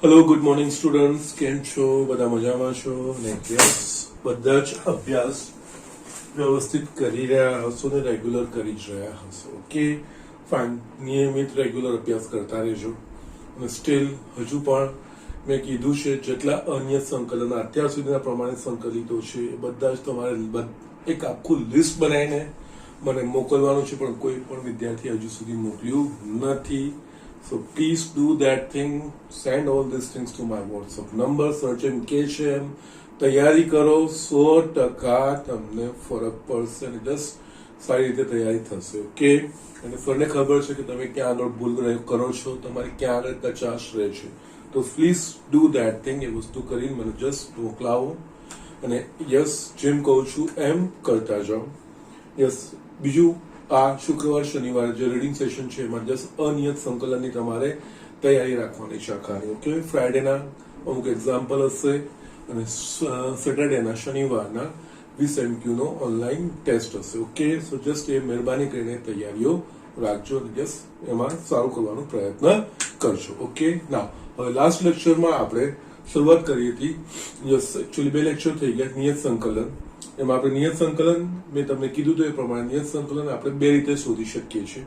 Hello good morning students, કેમ છો? બધા મજામાં છો ને? યસ, બધા જ અભ્યાસ વ્યવસ્થિત કરી રહ્યા હશો ને રેગ્યુલર કરી જ રહ્યા હશો. ઓકે ફાઇન, નિયમિત રેગ્યુલર અભ્યાસ કરતા રહેજો. અને સ્ટીલ હજુ પણ મેં કીધું છે જેટલા અન્ય સંકલન અત્યાર સુધીના પ્રમાણે સંકલિતો છે એ બધા જ તમારે એક આખું લિસ્ટ બનાવીને મને મોકલવાનું છે, પણ કોઈ પણ વિદ્યાર્થી હજુ સુધી મોકલ્યું નથી. So please do that thing. Send all these things to my WhatsApp number. Search and catch em. તૈયારી કરો, 100% તમને ફરક પડશે અને જસ્ટ સારી રીતે તૈયારી થશે. ઓકે, અને સરને ખબર છે કે તમે ક્યાં આગળ ભૂલ કરો છો, તમારે ક્યાં આગળ કચાશ રહે છે. તો પ્લીઝ ડુ ધેટ થિંગ. એ વસ્તુ કરીને મને જસ્ટ મોકલાવો અને યસ, જેમ કહું છું એમ કરતા જાઓ. યસ, બીજું આ શુક્રવાર શનિવાર જે રીડિંગ સેશન છે એમાં જસ્ટ અનિયત સંકલનની તમારે તૈયારી રાખવાની છે આખાની. ઓકે, ફ્રાઈડેના અમુક એક્ઝામ્પલ હશે અને સેટરડેના શનિવારના 20 MQ નો ઓનલાઈન ટેસ્ટ હશે. ઓકે, સો જસ્ટ એ મહેરબાની કરીને તૈયારીઓ રાખજો અને જસ્ટ એમાં સારું કરવાનો પ્રયત્ન કરજો. ઓકે, ના હવે લાસ્ટ લેક્ચરમાં આપણે શરૂઆત કરી હતી. યસ, એકચ્યુઅલી 2 લેક્ચર થઈ ગયા. નિયત સંકલન, એમાં આપણે નિયત સંકલન મેં તમને કીધું તો એ પ્રમાણે નિયત સંકલન આપણે 2 રીતે શોધી શકીએ છીએ.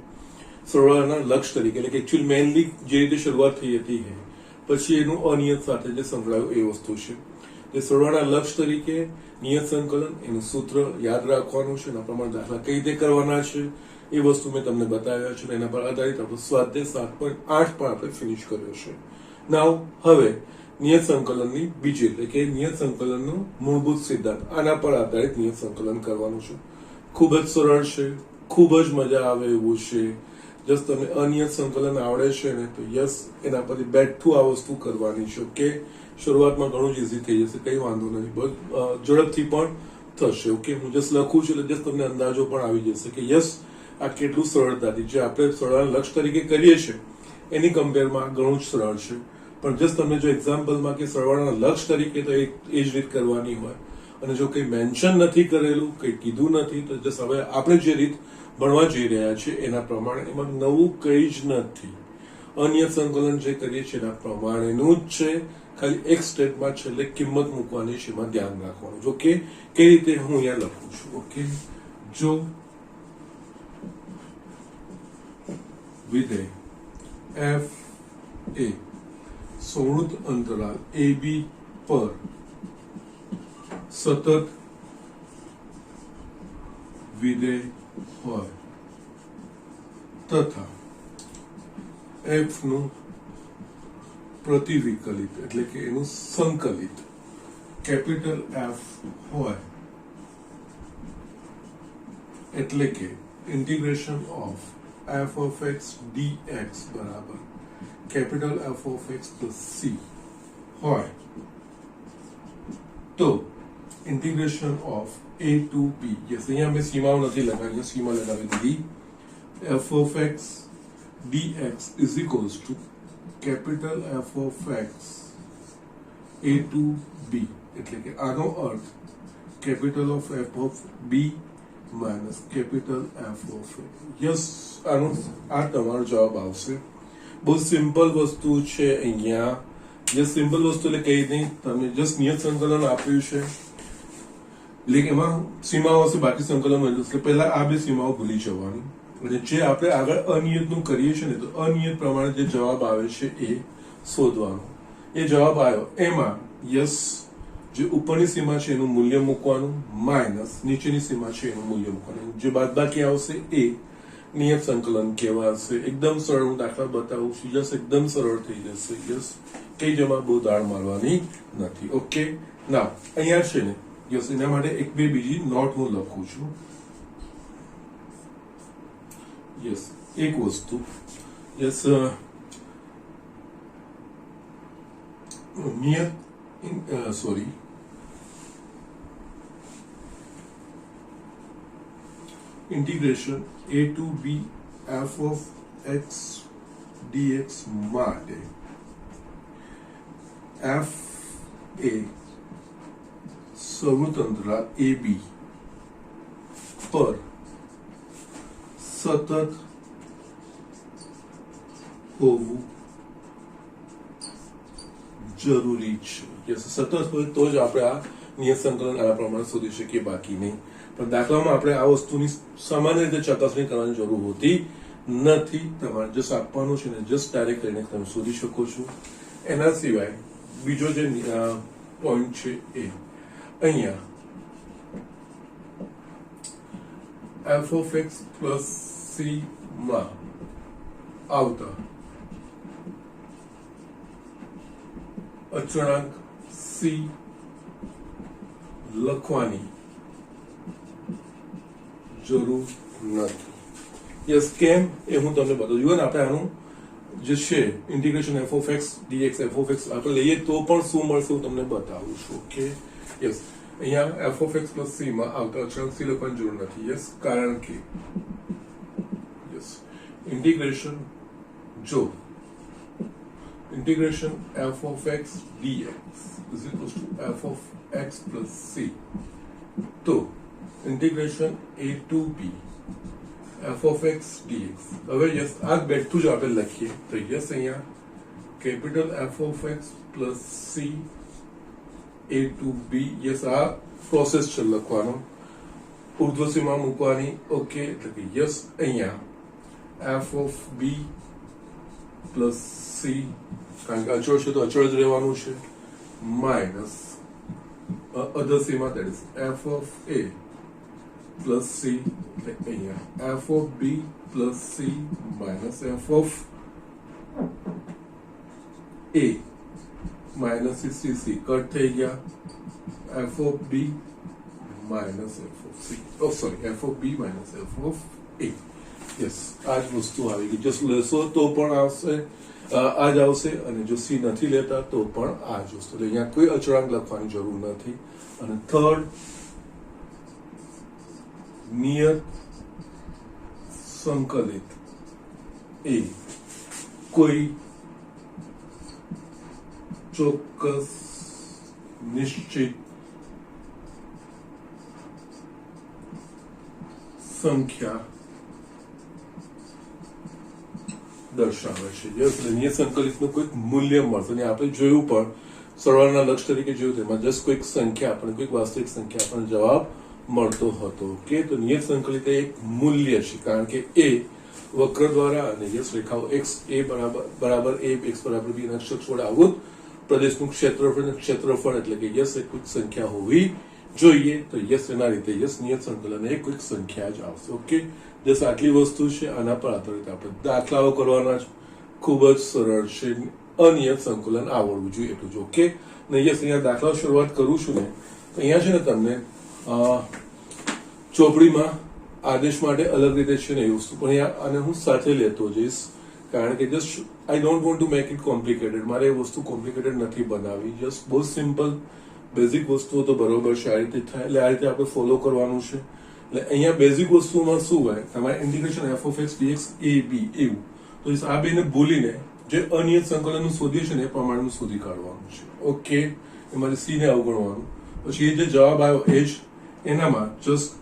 સરવાળાના લક્ષ તરીકે, એટલે કે એકચ્યુઅલી મેઇનલી જે રીતે શરૂઆત થઈ હતી પછી એનું અનિયત સાથે જે સંકળાયું એ વસ્તુ છે. જે સરવાળાના લક્ષ તરીકે નિયત સંકલન, એનું સૂત્ર યાદ રાખવાનું છે, એના પ્રમાણે દાખલા કઈ રીતે કરવાના છે એ વસ્તુ મેં તમને બતાવ્યા છે. એના પર આધારિત આપણો સ્વાધ્યાય 7.8 પણ આપણે ફિનિશ કર્યો છે. નાવ હવે નિયત સંકલનની બીજી, એટલે કે નિયત સંકલનનો મૂળભૂત સિદ્ધાંત, આના પર આધારિત નિયત સંકલન કરવાનું છે. ખૂબ જ સરળ છે, ખૂબ જ મજા આવે એવું છે. જસ્ટ તમને અનિયત સંકલન આવડે છે ને તો યસ, એના પરથી બેઠું આ વસ્તુ કરવાની છે. ઓકે, શરૂઆતમાં ઘણું જ ઇઝી થઈ જશે, કઈ વાંધો નથી, બસ ઝડપથી પણ થશે. ઓકે, હું જસ્ટ લખું છું એટલે જસ્ટ તમને અંદાજો પણ આવી જશે કે યસ આ કેટલું સરળતાથી જે આપણે સરળ લક્ષ તરીકે કરીએ છીએ એની કમ્પેરમાં ઘણું જ સરળ છે. પણ જસ્ટ તમે જો એક્ઝામ્પલમાં કે સરવાળાના લક્ષ તરીકે તો એ જ રીત કરવાની હોય અને જો કંઈ મેન્શન નથી કરેલું, કંઈ કીધું નથી, તો જસ્ટ હવે આપણે જે રીત ભણવા જઈ રહ્યા છીએ એના પ્રમાણે, એમાં નવું કંઈ જ નથી. અનિયત સંકલન જે કરીએ છીએ એના પ્રમાણેનું જ છે, ખાલી એક સ્ટેપમાં છેલ્લે કિંમત મૂકવાની છે, એમાં ધ્યાન રાખવાનું. જો કે કઈ રીતે હું અહીંયા લખું છું. ઓકે, જો વિધેય f એ સંવૃત અંતરાલ AB પર સતત વિધેય હોય તથા f નું પ્રતિવિકલિત એટલે કે એનું સંકલિત કેપિટલ F હોય, એટલે કે integration of f of x dx બરાબર capital F of x plus c હોય તો integration of a to b, yes અહીંયા મેં સીમાઓ નથી લગાવી, સીમા લગાવી દીધી, f of x dx is equals to capital F of x a to b, એટલે કે આનો અર્થ capital of f of b minus capital F of a. Yes, આનો આ તમારો જવાબ આવશે. બહુ સિમ્પલ વસ્તુ છે અહીંયા. જે સિમ્પલ વસ્તુ એટલે કઈ નહીં, તમે જસ્ટ નિયત સંકલન આપ્યું છે એટલે એમાં સીમાઓ હશે, બાકી સંકલન એટલે પહેલા આ 2 સીમાઓ ભૂલી જવાની અને જે આપણે આગળ અનિયતનું કરીએ છીએ ને તો અનિયત પ્રમાણે જે જવાબ આવે છે એ શોધવાનો. એ જવાબ આવ્યો એમાં યસ જે ઉપરની સીમા છે એનું મૂલ્ય મૂકવાનું, માઇનસ નીચેની સીમા છે એનું મૂલ્ય મૂકવાનું. જે બાદબાકી આવશે એ નિયત સંકલન કહેવાશે. એકદમ સરળ, હું દાખલા બતાવું છું. યસ, એકદમ સરળ થઈ જશે. યસ, કઈ જમા બહુ દાળ મારવાની નથી. ઓકે, ના અહીંયા છે ને યસ, એના માટે એક બે બીજી નોટ હું લખું છું. યસ, એક વસ્તુ યસ નિયત integration a to b f of x dx માટે f એ સંવૃત અંતરાલ AB પર સતત હોવું જરૂરી છે. યસ, સતત હોય તો જ આપણે આ નિયત સંકલન આ પ્રમાણે શોધી શકીએ, બાકી નહીં. પણ દાખલામાં આપણે આ વસ્તુની સામાન્ય રીતે ચકાસણી કરવાની જરૂર હોતી નથી. તમારે જસ્ટ આપવાનું છે ને જસ્ટ ડાયરેક્ટ કરીને તમે શોધી શકો છો. એના સિવાય બીજો જે પોઈન્ટ છે એ અહીંયા f of x plus c માં આવતા અચળાંક c લખવાની જરૂર નથી. યસ, કેમ એ હું તમને બતાવું. જુઓ ને, આપણે આનું જે છે integration f of x dx f of x આપણે લઈએ તો પણ શું મળશે હું તમને બતાવું છું. ઓકે, યસ, અહીંયા f of x plus c માં આવતા અચળાંક c લખવાની જરૂર નથી. યસ, કારણ કે યસ ઇન્ટિગ્રેશન જો integration f of x dx is equals to f of x plus c. તો integration a to b f of x dx. હવે યસ આ બેઠું જ આપણે લખીએ તો યસ અહીંયા capital f of x plus c a to b. Yes આ પ્રોસેસ છે લખવાનો, ઉર્ધ્વસીમા મૂકવાની. ઓકે, એટલે કે યસ અહીંયા f of b plus c, કારણ કે અચળ છે તો અચળ જ રહેવાનું છે, minus other Seema that is f of a plus c, એટલે અહીંયા f of b plus c minus f of a minus c cut થઈ ગયા, f of b minus f of c, sorry f of b minus f of a. Yes, આ જ વસ્તુ આવી ગઈ. Just લેશો તો પણ આવશે, આ જ આવશે, અને જો સી નથી લેતા તો પણ આ જ વસ્તુ. એટલે અહીંયા કોઈ અચળાંક લખવાની જરૂર નથી. અને થર્ડ, નિયત સંકલિત એ કોઈ ચોક્કસ નિશ્ચિત સંખ્યા દર્શાવે છે. યસ, નિયત સંકલિતનું કોઈક મૂલ્ય મળશે. અને આપણે જોયું પણ સરવાળાના લક્ષ તરીકે જોયું તેમાં જસ્ટ કોઈક સંખ્યા આપણને, કોઈક વાસ્તવિક સંખ્યા આપણને જવાબ મળતો હતો. ઓકે, તો નિયત સંકલિત એક મૂલ્ય છે, કારણ કે એ વક્ર દ્વારા અને યસ રેખાઓ x a બરાબર a x બરાબર b ના અક્ષ વડે આવું પ્રદેશનું ક્ષેત્રફળ એટલે કે યસ એ કોઈક સંખ્યા હોવી જોઈએ. તો યસ એના રીતે યસ નિયત સંકલન એ કોઈક સંખ્યા જ આવશે. ઓકે, જસ આટલી વસ્તુ છે, આના પર આધારિત આપણે દાખલાઓ કરવાના છે. ખૂબ જ સરળ છે, અનિયત સંકલન આવડવું જોઈએ એટલું જ. ઓકે, ને યસ અહીંયા દાખલા શરૂઆત કરું છું ને તો અહીંયા છે ને તમને ચોપડીમાં આદેશ માટે અલગ રીતે છે ને એ વસ્તુ પણ અહીંયા અને હું સાથે લેતો જઈશ, કારણ કે just I don't want to make it complicated. મારે એ વસ્તુ કોમ્પ્લિકેટેડ નથી બનાવી, જસ્ટ બહુ સિમ્પલ બેઝિક વસ્તુઓ તો બરોબર છે, આ રીતે થાય. એટલે આ રીતે આપણે ફોલો કરવાનું છે. એટલે અહીંયા બેઝિક વસ્તુમાં શું હોય, તમારે integration f of x dx a b એવું. તો આ બેને ભૂલીને જે અનિયત સંકલનનું શોધીએ છે ને એ પ્રમાણેનું શોધી કાઢવાનું છે. ઓકે, એમાંથી c ને અવગણવાનું. પછી એ જે જવાબ આવ્યો એ જ એનામાં જસ્ટ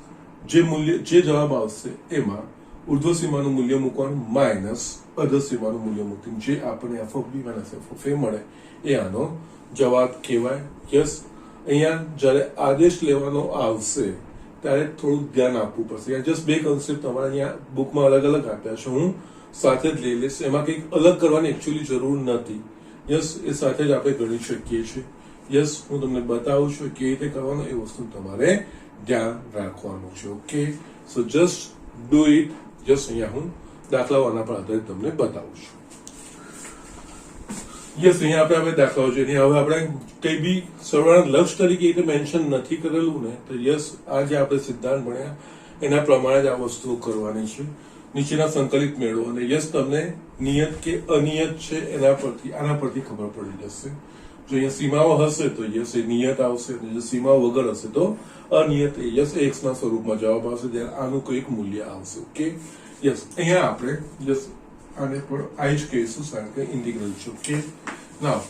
જે મૂલ્ય જે જવાબ આવશે એમાં ઉર્ધ્વ સીમાનું મૂલ્ય મૂકવાનું માઇનસ અધર સીમાનું મૂલ્ય મૂકીને જે આપણને f of b minus f of a મળે એ આનો જવાબ કહેવાય. યસ, અહીંયા જ્યારે આદેશ લેવાનો આવશે ત્યારે થોડું ધ્યાન આપવું પડશે. જસ્ટ બે કન્સેપ્ટ તમારે અહીંયા બુકમાં અલગ અલગ આપ્યા છે, હું સાથે જ લઈ લઈશ. એમાં કંઈક અલગ કરવાની એકચ્યુઅલી જરૂર નથી. યસ, એ સાથે જ આપણે ગણી શકીએ છીએ. યસ, હું તમને બતાવું છું કેવી રીતે કરવાનું, એ વસ્તુ તમારે ધ્યાન રાખવાનું છે. Okay, so just do it. Just અહીંયા હું દાખલાઓ આના પર આધારિત તમને બતાવું છું. યસ, અહીંયા આપણે દાખલાઓ જોઈએ. હવે આપણે કઈ બી સરવાળાના લક્ષ તરીકે એટલે મેન્શન નથી કરેલું ને, તો યસ આ જે આપણે સિદ્ધાંત ભણ્યા એના પ્રમાણે જ આ વસ્તુઓ કરવાની છે. નીચેના સંકલિત મેળવો અને યસ તમને નિયત કે અનિયત છે એના પરથી આના પરથી ખબર પડી જશે. જો અહીંયા સીમાઓ હશે તો યસ એ નિયત આવશે, અને જો સીમાઓ વગર હશે તો અનિયત યસ x ના સ્વરૂપમાં જવાબ આવશે, જ્યારે આનું કોઈક મૂલ્ય આવશે. ઓકે, યસ અહીંયા આપણે યસ આને પણ આ જ કહીશું, કારણ કે ઇન્ટિગ્રલ છે. ઓકે, નાઉ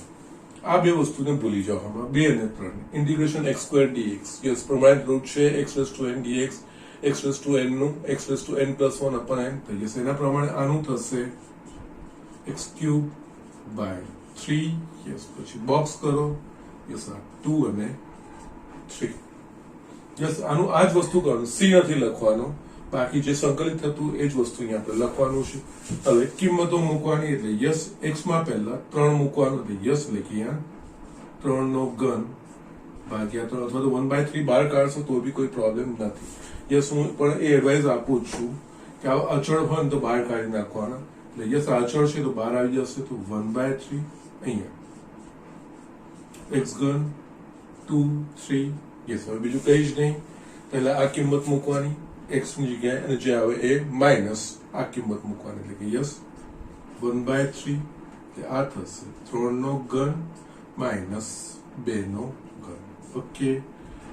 આ બે વસ્તુને ભૂલી જાઓ. હમણાં 2 અને 3 integration x square dx. Yes, પ્રમાણિત રૂટ છે x raised to n dx, x raised to n નું x raised to n plus 1 upon n. તો યસ એના પ્રમાણે આનું થશે x cube by 3 3 યસ પછી બોક્સ કરો યસ આ 2 અને 3 યસ આનું આ જ વસ્તુ કરવાનું સી નથી લખવાનું બાકી જે સંકલિત થતું એ જ વસ્તુ અહીંયા આપણે લખવાનું છે હવે કિંમતો મૂકવાની એટલે યસ x માં પહેલા 3 મૂકવાનું એટલે યસ લખી અહીંયા 3 નો ઘન ભાગ્યા 3 અથવા તો 1/3 બહાર કાઢશો તો બી કોઈ પ્રોબ્લેમ નથી યસ હું પણ એ એડવાઇસ આપું છું કે આ અચળ હોય ને તો બહાર કાઢી નાખવાના એટલે યસ આ અચળ છે તો બહાર આવી જશે તો 1/3 અહીંયા x ઘન 2 3 યસ હવે બીજું કઈ જ નહીં પહેલા આ કિંમત મૂકવાની x ની જગ્યાએ અને જે આવે એ માઇનસ આ કિંમત મૂકવાની એટલે કે યસ 1/3 એટલે આ થશે 3 નો ઘન માઇનસ 2 નો ઘન ઓકે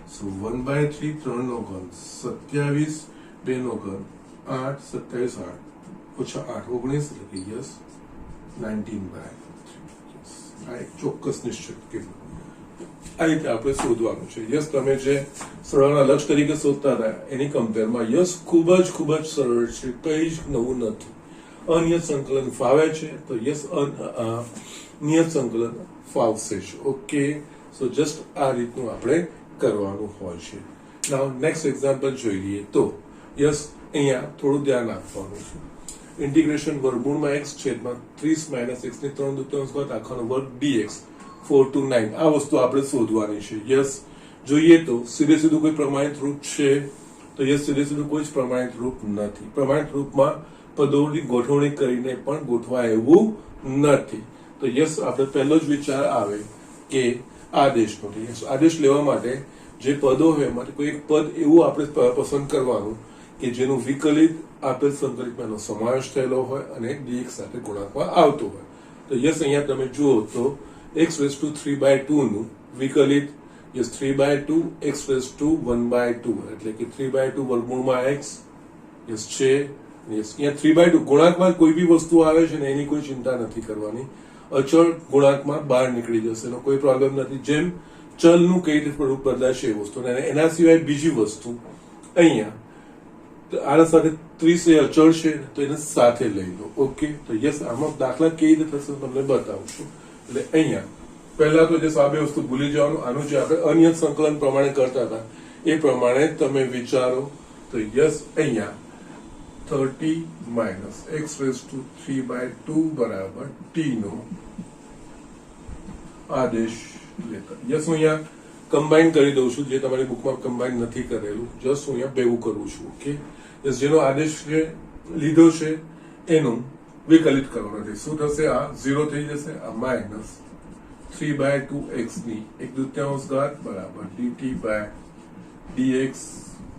સો 1/3 3 નો ઘન 27 2 નો ઘન 8 27 8 ઓછા 8 19 એટલે કે યસ 19/3 આ એક ચોક્કસ નિશ્ચિત કિંમત આ રીતે આપણે શોધવાનું છે યસ તમે જે સરળના લક્ષ તરીકે શોધતા હતા એની કમ્પેરમાં યસ ખૂબ જ સરળ છે કઈ જ નવું નથી અનિયત સંકલન ફાવે છે તો યસ નિયત સંકલન ફાવશે જ ઓકે સો જસ્ટ આ રીતનું આપણે કરવાનું હોય છે નાઉ નેક્સ્ટ એક્ઝામ્પલ જોઈ લઈએ તો યસ અહીંયા થોડું ધ્યાન આપવાનું છે ઇન્ટિગ્રેશન વર્ગમૂળમાં x છેદમાં 30 - x ની 3/4 ઘાત આખાનો વર્ગ dx 4 to 9 આ વસ્તુ આપણે શોધવાની છે યસ જોઈએ તો સીધું કોઈ પ્રમાણિત રૂપ છે તો યસ સીધું કોઈ જ પ્રમાણિત રૂપ નથી પ્રમાણિત રૂપમાં પદોની ગોઠવણી કરીને પણ ગોઠવાય એવું નથી તો યસ આપણે પહેલો જ વિચાર આવે કે આદેશનો યસ આદેશ લેવા માટે જે પદો હોય એમાંથી કોઈ એક પદ એવું આપણે પસંદ કરવાનું કે જેનું વિકલિત આપેલ સંકલિતમાં એનો સમાવેશ થયેલો હોય અને dx સાથે ગુણાકાર આવતો હોય તો યસ અહીંયા તમે જુઓ તો x⁵ નું વિકલિત યસ 3/2 x⁵ એટલે કે 3/2 વર્ગમૂળમાં x યસ છે યસ અહીંયા 3/2 ગુણાંકમાં કોઈ બી વસ્તુ આવે છે ને એની કોઈ ચિંતા નથી કરવાની અચળ ગુણાંકમાં બહાર નીકળી જશે એનો કોઈ પ્રોબ્લેમ નથી જેમ ચલનું કઈ રીતે રૂપ બદલાશે એ વસ્તુ અને એના સિવાય બીજી વસ્તુ અહીંયા આના સાથે 30 એ અચળ છે તો એને સાથે લઈ લો ઓકે તો યસ આમાં દાખલા કેવી રીતે થશે તમને બતાવું છું એટલે અહીંયા પહેલા તો જે આ બે વસ્તુ ભૂલી જવાનું આનું જે આપણે અનિયત સંકલન પ્રમાણે કરતા હતા એ પ્રમાણે તમે વિચારો તો યસ અહીંયા 30 - x⁵ બરાબર t નો આદેશ લેતા યસ હું અહીંયા કમ્બાઈન કરી દઉં છું જે તમારી બુકમાં કમ્બાઈન નથી કરેલું જસ્ટ હું અહીંયા ભેગું કરું છું ઓકે યસ જેનો આદેશ છે લીધો છે એનું વિકલિત કરવાનું છે શું થશે આ 0 થઈ જશે આ માઇનસ 3/2x ની 1/2 ઘાત બરાબર dt/dx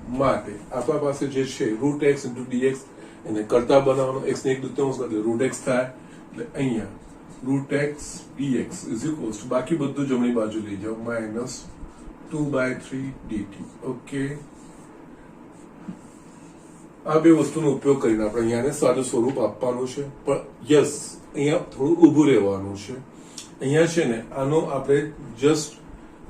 માટે આપણા પાસે જે છે √x * dx એને કરતા બનાવવાનો x ને 1/2 ઘાત એટલે √x થાય એટલે અહીંયા √x dx = બાકી બધું જમણી બાજુ લઈ જાઓ -2/3 dt ઓકે આ બે વસ્તુનો ઉપયોગ કરીને આપણે અહીંયાને સાદું સ્વરૂપ આપવાનું છે પણ યસ અહીંયા થોડું ઊભું રહેવાનું છે અહીંયા છે ને આનો આપણે જસ્ટ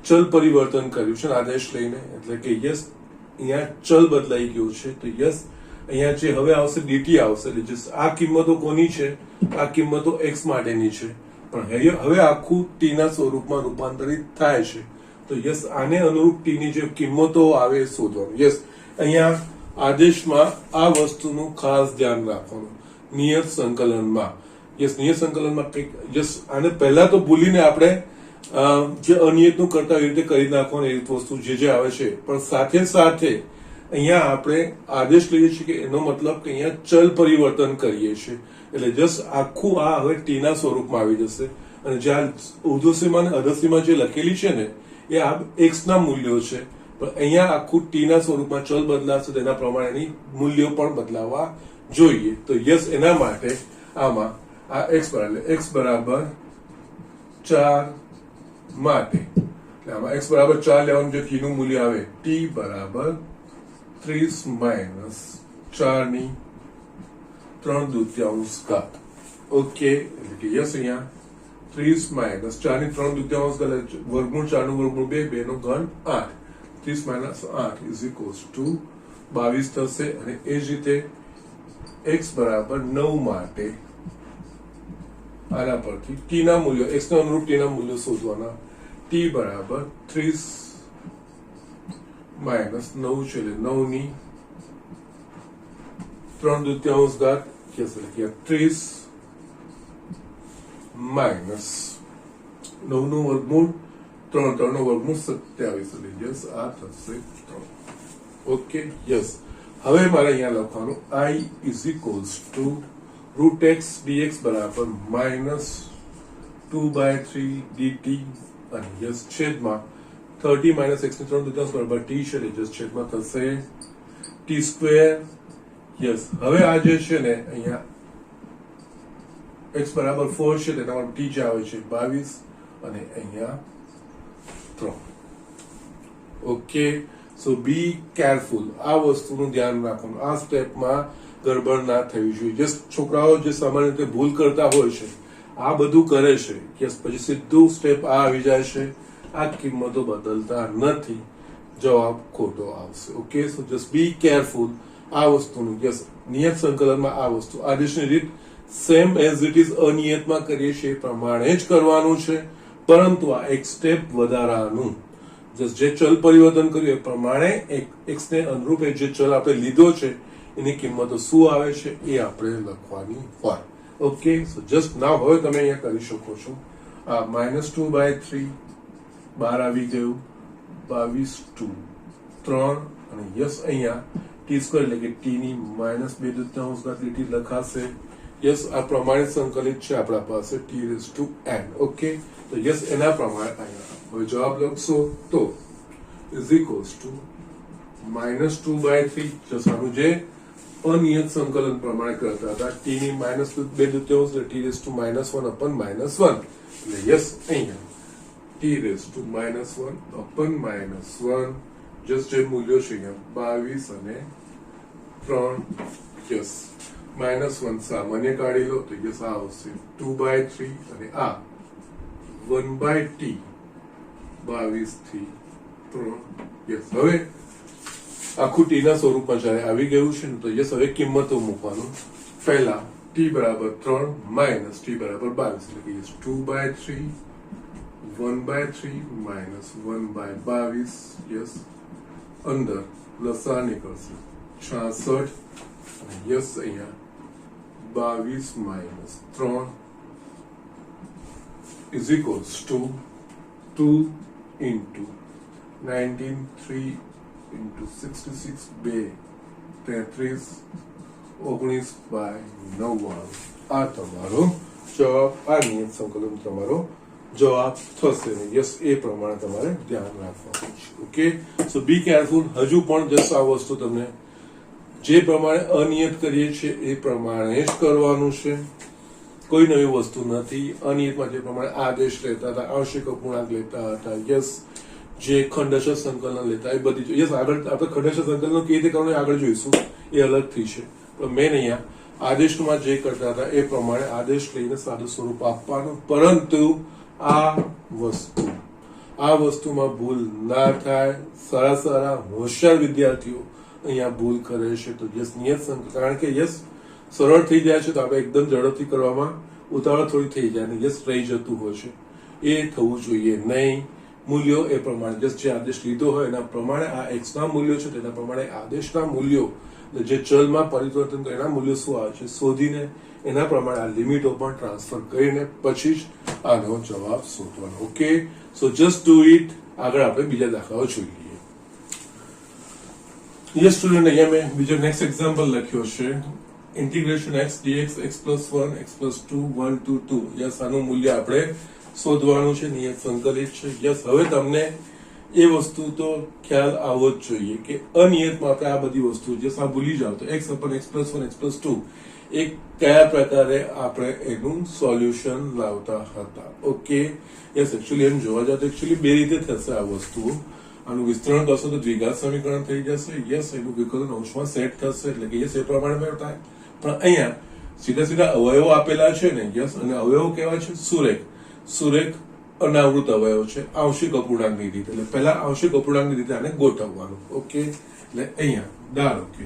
ચલ પરિવર્તન કર્યું છે આદેશ લઈને એટલે કે યસ અહીંયા ચલ બદલાઈ ગયું છે તો યસ અહીંયા જે હવે આવશે dt આવશે એટલે આ કિંમતો કોની છે આ કિંમતો x માટેની છે પણ હવે આખું t ના સ્વરૂપમાં રૂપાંતરિત થાય છે તો યસ આને અનુરૂપ t ની જે કિંમતો આવે એ શોધવાનું યસ અહીંયા આદેશમાં આ વસ્તુનું ખાસ ધ્યાન રાખવાનું નિયત સંકલનમાં યસ નિયત સંકલનમાં કંઈક યસ આને પહેલા તો ભૂલીને આપણે જે અનિયતનું કરતા એવી રીતે કરી નાખવાનું એ વસ્તુ જે આવે છે પણ સાથે સાથે અહીંયા આપણે આદેશ લઈએ છીએ કે એનો મતલબ કે અહીંયા ચલ પરિવર્તન કરીએ છીએ એટલે જસ્ટ આખું આ હવે ટી ના સ્વરૂપમાં આવી જશે અને જ્યાં ઉર્ધ્વસીમા અને અધસીમા જે લખેલી છે ને એ આ x ના મૂલ્યો છે પણ અહીંયા આખું ટી ના સ્વરૂપમાં ચલ બદલાશે તેના પ્રમાણેની મૂલ્યો પણ બદલાવા જોઈએ તો યસ એના માટે આમાં આ x બરાબર 4 માટે એટલે આમાં x બરાબર 4 લેવાનું જે t નું મૂલ્ય આવે t બરાબર 30 - 4 ની 3/2 ઘાત ઓકે એટલે કે યસ અહીંયા 30 - 4 ની 3/2 ઘાત વર્ગમૂળ 4 નું વર્ગમૂળ 2 2 નો ઘન 8 30 - 8 22 થશે અને એ જ રીતે x બરાબર 9 માટે આના પરથી ટી ના મૂલ્યો x ના અનુરૂપ ટી ના મૂલ્યો શોધવાના. t બરાબર 30 માઇનસ 9 છે એટલે 9 ની 3/2 ઘાત એટલે કે 30 માઇનસ 9 નું વર્ગમૂળ 3 નું વર્ગમૂળ 27 એટલે યસ આ થશે 3. Okay yes. હવે મારે અહીંયા લખવાનું I is equals to root x dx બરાબર -2/3 dt અને યસ છેદમાં 30 માઇનસ x ની 3/2 બરાબર t છે એટલે યસ છેદમાં થશે t સ્ક્વેર. યસ હવે આ જે છે ને અહીંયા x બરાબર 4 છે તેના માટે t જે આવે છે 22 અને અહીંયા 3. Okay so be careful. આ વસ્તુનું ધ્યાન રાખવાનું. આ સ્ટેપમાં ગડબડ ના થવી જોઈએ. જસ્ટ છોકરાઓ જે સામાન્ય રીતે ભૂલ કરતા હોય છે આ બધું કરે છે યસ પછી સીધું સ્ટેપ આ આવી જાય છે. આ કિંમતો બદલતા નથી, જવાબ ખોટો આવશે. Okay so just be careful. આ વસ્તુનું યસ નિયત સંકલનમાં આ વસ્તુ આદેશની રીત સેમ એઝ ઇટ ઇઝ અનિયતમાં કરીએ છીએ પ્રમાણે જ કરવાનું છે, પરંતુ આ એક સ્ટેપ વધારાનું જે ચલ પરિવર્તન કર્યું એ પ્રમાણે x ને અનુરૂપ જે ચલ આપણે લીધો છે એની કિંમતો શું આવે છે એ આપણે લખવાની હોય. ઓકે સો જસ્ટ નાવ હવે તમે અહીંયા કરી શકો છો. આ -2/3 બહાર આવી ગયું 22 3 અને યસ અહીંયા t સ્ક્વેર એટલે કે t ની -2/3 ઘાત dt લખાશે. યસ આ પ્રમાણે સંકલિત છે આપણા પાસે t⁻n. ઓકે તો યસ એના પ્રમાણે અહીંયા હવે જવાબ લખશો તો ઇઝ ઇક્વલ્સ ટુ -2/3 જસાનું જે અનિયત સંકલન પ્રમાણે કરતા હતા t ની -2/3 એટલે t⁻1 upon -1 એટલે યસ અહીંયા t⁻1 upon -1 જસ્ટ જે મૂલ્યો છે અહીંયા 22 અને 3 યસ -1 સામાન્ય કાઢી લો તો યસ આ આવશે 2/3 અને આ 1/t 22 થી 3 યસ. હવે આખું t ના સ્વરૂપમાં જ્યારે આવી ગયું છે ને તો યસ હવે કિંમતો મૂકવાનું. પહેલા t બરાબર 3 માઇનસ t બરાબર 22 એટલે કે યસ 2/3 1/3 માઇનસ 1/22 યસ અંદર લસા નીકળશે 66 અને યસ અહીંયા 22 minus 3 is equals to 2 into 19 3 into 66 2 33 19/99 આ તમારો જવાબ. આ નિયત સંકલન તમારો જવાબ થશે. યસ એ પ્રમાણે તમારે ધ્યાન રાખવાનું છે. Okay so be careful. હજુ પણ જસ્ટ આ વસ્તુ તમને જે પ્રમાણે અનિયત કરીએ છીએ એ પ્રમાણે જ કરવાનું છે. કોઈ નવી વસ્તુ નથી. અનિયતમાં જે પ્રમાણે આદેશ લેતા હતા, આંશિક અપૂર્ણાંક લેતા હતા, યસ જે ખંડશ સંકલન લેતા એ બધી યસ આગળ આપણે ખંડશ સંકલન કેવી રીતે કરવાનું આગળ જોઈશું, એ અલગથી છે. પણ મેન અહીંયા આદેશમાં જે કરતા હતા એ પ્રમાણે આદેશ લઈને સાદું સ્વરૂપ આપવાનું. પરંતુ આ વસ્તુમાં ભૂલ ના થાય. સારા હોશિયાર વિદ્યાર્થીઓ અહીંયા ભૂલ કરે છે તો યસ નિયત સંકલન કારણ કે યસ સરળ થઈ જાય છે તો આપણે એકદમ ઝડપથી કરવામાં ઉતાવળ થોડી થઈ જાય ને યસ રહી જતું હોય છે. એ થવું જોઈએ નહીં. મૂલ્યો એ પ્રમાણે જસ્ટ જે આદેશ લીધો હોય એના પ્રમાણે આ x ના મૂલ્યો છે તેના પ્રમાણે આદેશના મૂલ્યો જે ચલમાં પરિવર્તન કરે એના મૂલ્યો શું આવે છે શોધીને એના પ્રમાણે આ લિમિટો પણ ટ્રાન્સફર કરીને પછી જ આનો જવાબ શોધવાનો. Okay so just do it. આગળ આપણે બીજા દાખલાઓ જોઈએ. યસ સ્ટુડન્ટ અહીંયા મેં બીજો નેક્સ્ટ એક્ઝામ્પલ લખ્યો છે integration x dx x plus 1 x plus 2 1 2 2. Yes આનું મૂલ્ય આપણે શોધવાનું છે. નિયત સંકલિત છે. યસ હવે તમને એ વસ્તુ તો ખ્યાલ આવવો જ જોઈએ કે અનિયતમાં આપણે આ બધી વસ્તુ જે આ ભૂલી જાવ તો x upon x plus 1 x plus 2 એક કયા પ્રકારે આપણે એનું સોલ્યુશન લાવતા હતા. ઓકે યસ એકચ્યુઅલી એમ જોવા જાવ તો એકચ્યુઅલી બે રીતે થશે આ વસ્તુ. આનું વિસ્તરણ કરશો તો દ્વિઘાત સમીકરણ થઈ જશે. યસ એનું વિકલન અંશમાં સેટ થશે એટલે કે યસ એ પ્રમાણે થાય. પણ અહીંયા સીધા અવયવો આપેલા છે ને યસ અને અવયવો કેવા છે સુરેખ અનાવૃત અવયવ છે આંશિક અપૂર્ણાંકની રીતે. એટલે પહેલા આંશિક અપૂર્ણાંકની રીતે આને ગોઠવવાનું. ઓકે એટલે અહીંયા ધારો કે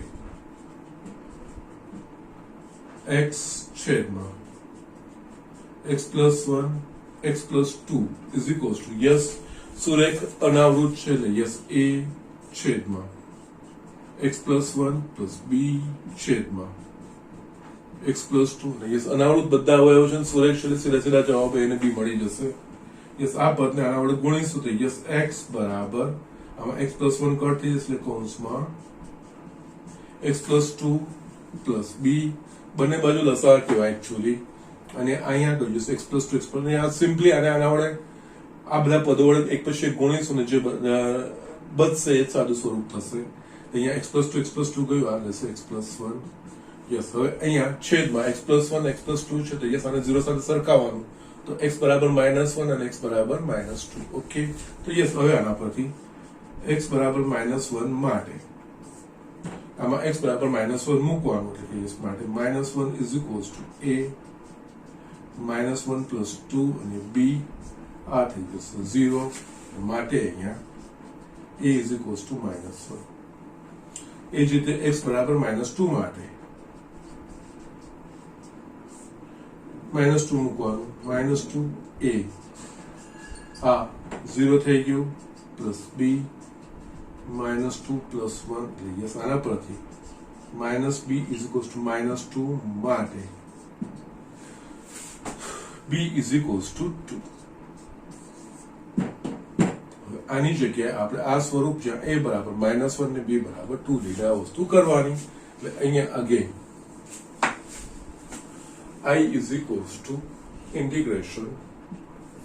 x છેદમાં x plus 1 x plus 2 is equals to yes સુરેખ અનાવૃત છે એટલે yes a છેદમાં x plus 1 plus b છેદમાં x plus 2 અને yes અનાવૃત બધા અવયવો છે સુરેખ છે એટલે સીધા સીધા જવાબ a અને b મળી જશે yes આ પદને આના વડે ગુણીશું તો yes x બરાબર આમાં x plus 1 કટ થઈ જશે એટલે કૌંસમાં x plus 2 plus b બંને બાજુ લસાઅ કહેવાય એકચ્યુઅલી અને અહીંયા તો જશે x plus 2 x plus આ સિમ્પલી અને આના વડે આ બધા પદો વડે એક પછી એક ગુણીશું ને જે બચશે એ સાદું સ્વરૂપ થશે અહીંયા x plus 2 x plus 2 ગયું આ રહેશે x plus 1 યસ હવે અહીંયા છેદમાં x plus 1 x plus 2 છે તો યસ આને 0 સાથે સરખાવવાનું તો x બરાબર -1 અને x બરાબર -2 ઓકે તો યસ હવે આના પરથી x બરાબર -1 માટે આમાં x બરાબર -1 મૂકવાનું એટલે યસ માટે -1 is equals to a -1 plus 2 અને b આ થઈ જશે 0 માટે અહીંયા a is equals to -1 એ જ રીતે x બરાબર -2 માટે -2 મૂકવાનું -2a આ 0 થઈ ગયું પ્લસ b -2 plus 1 એટલે યસ આના પરથી -b is equals to -2 માટે b is equals to 2 આની જગ્યાએ આપણે આ સ્વરૂપ જ્યાં a બરાબર -1 ને b બરાબર 2 લીધા આ વસ્તુ કરવાની એટલે અહીંયા again I is equals to integration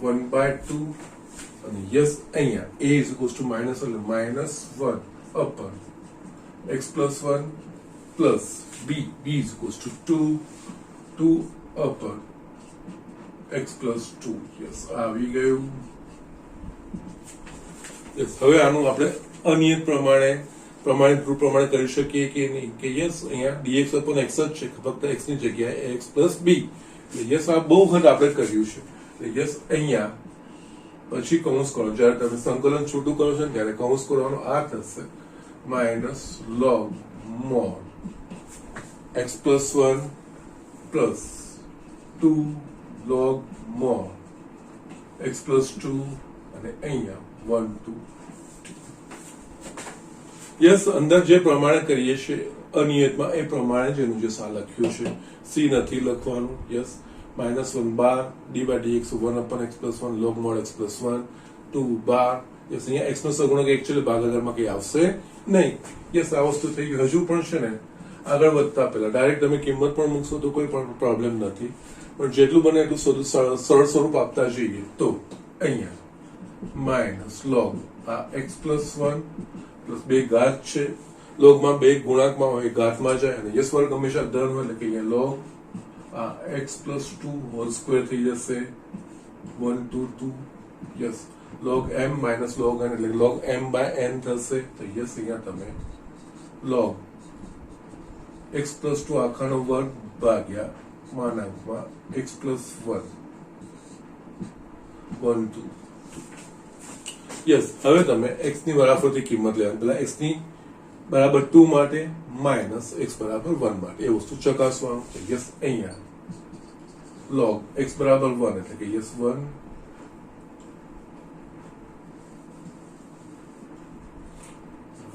1/2 અને yes અહીંયા a is equals to -1 એટલે -1 upon x plus 1 plus b is equals to 2 upon x plus 2 yes આવી ગયું yes હવે આનું આપણે અનિયત પ્રમાણિત રૂપ પ્રમાણે કરી શકીએ કે નહીં કે યસ અહીંયા dx upon x જ છે ફક્ત x ની જગ્યાએ x plus b એટલે યસ આ બહુ વખત આપણે કર્યું છે એટલે યસ અહીંયા પછી કૌંસ કરો જ્યારે તમે સંકલન છૂટું કરો છો ત્યારે કૌંસ કરવાનો આ થશે -log mod x plus 1 plus 2 log mod x plus 2 અને અહીંયા 1 2 યસ અંદર જે પ્રમાણે કરીએ છીએ અનિયતમાં એ પ્રમાણે જ એનું જે સા લખ્યું છે સી નથી લખવાનું yes -1 bar d by dx 1 upon x plus 1 log mod x plus 1 2 bar yes અહીંયા x નો સગુણક એકચ્યુઅલી ભાગાકારમાં કઈ આવશે નહીં યસ આ વસ્તુ થઈ ગઈ હજુ પણ છે ને આગળ વધતા પહેલા ડાયરેક્ટ તમે કિંમત પણ મૂકશો તો કોઈ પણ પ્રોબ્લેમ નથી પણ જેટલું બને એટલું સરળ સ્વરૂપ આપતા જઈએ તો અહીંયા -log આ x plus 1 પ્લસ બે ઘાત છે લોગમાં બે ગુણાંકમાં હોય ઘાતમાં જાય અને યસ વર્ગ હંમેશા ધન હોય એટલે કે અહીંયા લોગ આ x plus 2 હોલ સ્ક્વેર થઈ જશે 1 2 2 yes log m minus log n એટલે log m by n થશે તો યસ અહીંયા તમે log x plus 2 આખાનો વર્ગ ભાગ્યા માનાંકમાં x plus 1 1 2 યસ હવે તમે x ની બરાબરથી કિંમત લેવાની પહેલા x ની બરાબર 2 માટે માઇનસ x બરાબર 1 માટે એ વસ્તુ ચકાસવાનું છે યસ અહીંયા log x બરાબર 1 એટલે કે યસ 1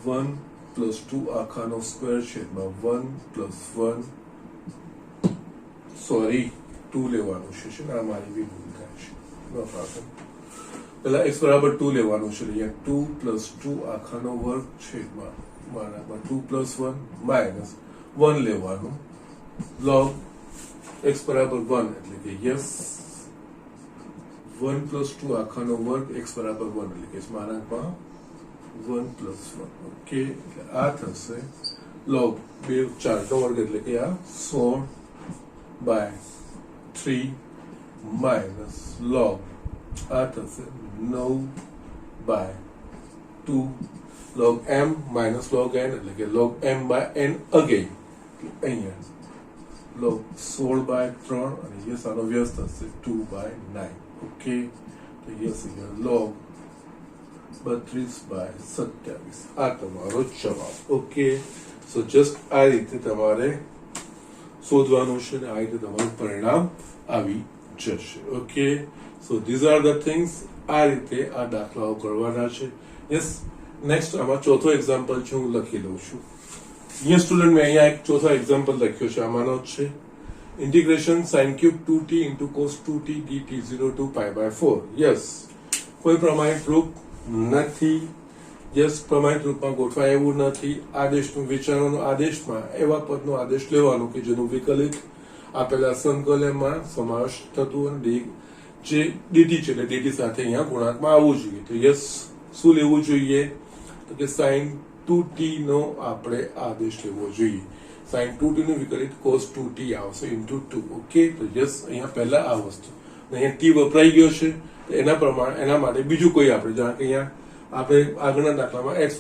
1 plus 2 આખાનો સ્ક્વેર છેદમાં 1 plus 1 સોરી 2 લેવાનું છે આ મારી બી ભૂલ થાય છે નો પ્રોબ્લેમ પહેલા x બરાબર 2 લેવાનું છે અહીંયા 2 plus 2 આખાનો વર્ગ છેદમાં બરાબર 2 plus 1 minus 1 લેવાનું log x બરાબર 1 એટલે કે યસ 1 plus 2 આખાનો વર્ગ x બરાબર 1 એટલે કે માનાંકમાં 1 plus 1 ઓકે એટલે આ થશે log 2 4 નો વર્ગ એટલે કે આ 16 by 3 minus log આ થશે 9 by 2 log m minus log n એટલે કે log m by n again અહીંયા log 16 by 3 અને યસ આનો વ્યસ્ત થશે 2 by 9 ઓકે તો યસ અહીંયા log 32 by 27 આ તમારો જવાબ ઓકે સો જસ્ટ આ રીતે તમારે શોધવાનું છે અને આ રીતે તમારું પરિણામ આવી જશે. Okay, so these are the things. આ રીતે આ દાખલાઓ કરવાના છે. યસ, નેક્સ્ટ આમાં ચોથો એક્ઝામ્પલ છે, હું લખી લઉં છું. અહીંયા સ્ટુડન્ટ મેં અહીંયા એક ચોથો એક્ઝામ્પલ લખ્યો છે, આમાંનો જ છે. Integration sin cube 2t into cos 2t dt 0 to pi/4. Yes, કોઈ પ્રમાણિત રૂપ નથી. યસ, પ્રમાણિત રૂપમાં ગોઠવાય એવું નથી. આદેશનું વિચારવાનો આદેશમાં એવા પદનો આદેશ લેવાનો કે જેનું વિકલિત આપેલા સંકલનમાં સમાવેશ થતું અને જે dt છે એટલે dt સાથે અહીંયા ગુણાંકમાં આવવું જોઈએ. તો યસ, શું લેવું જોઈએ? તો કે sin 2t નો આપણે આદેશ લેવો જોઈએ. sin 2t નું વિકલિત cos 2t આવશે into 2. ઓકે, તો યસ, અહીંયા પહેલા આ વસ્તુ. અહીંયા t વપરાઈ ગયો છે, તો એના પ્રમાણે એના માટે બીજું કોઈ આપણે જાણ કે અહીંયા આપણે આગળના દાખલામાં x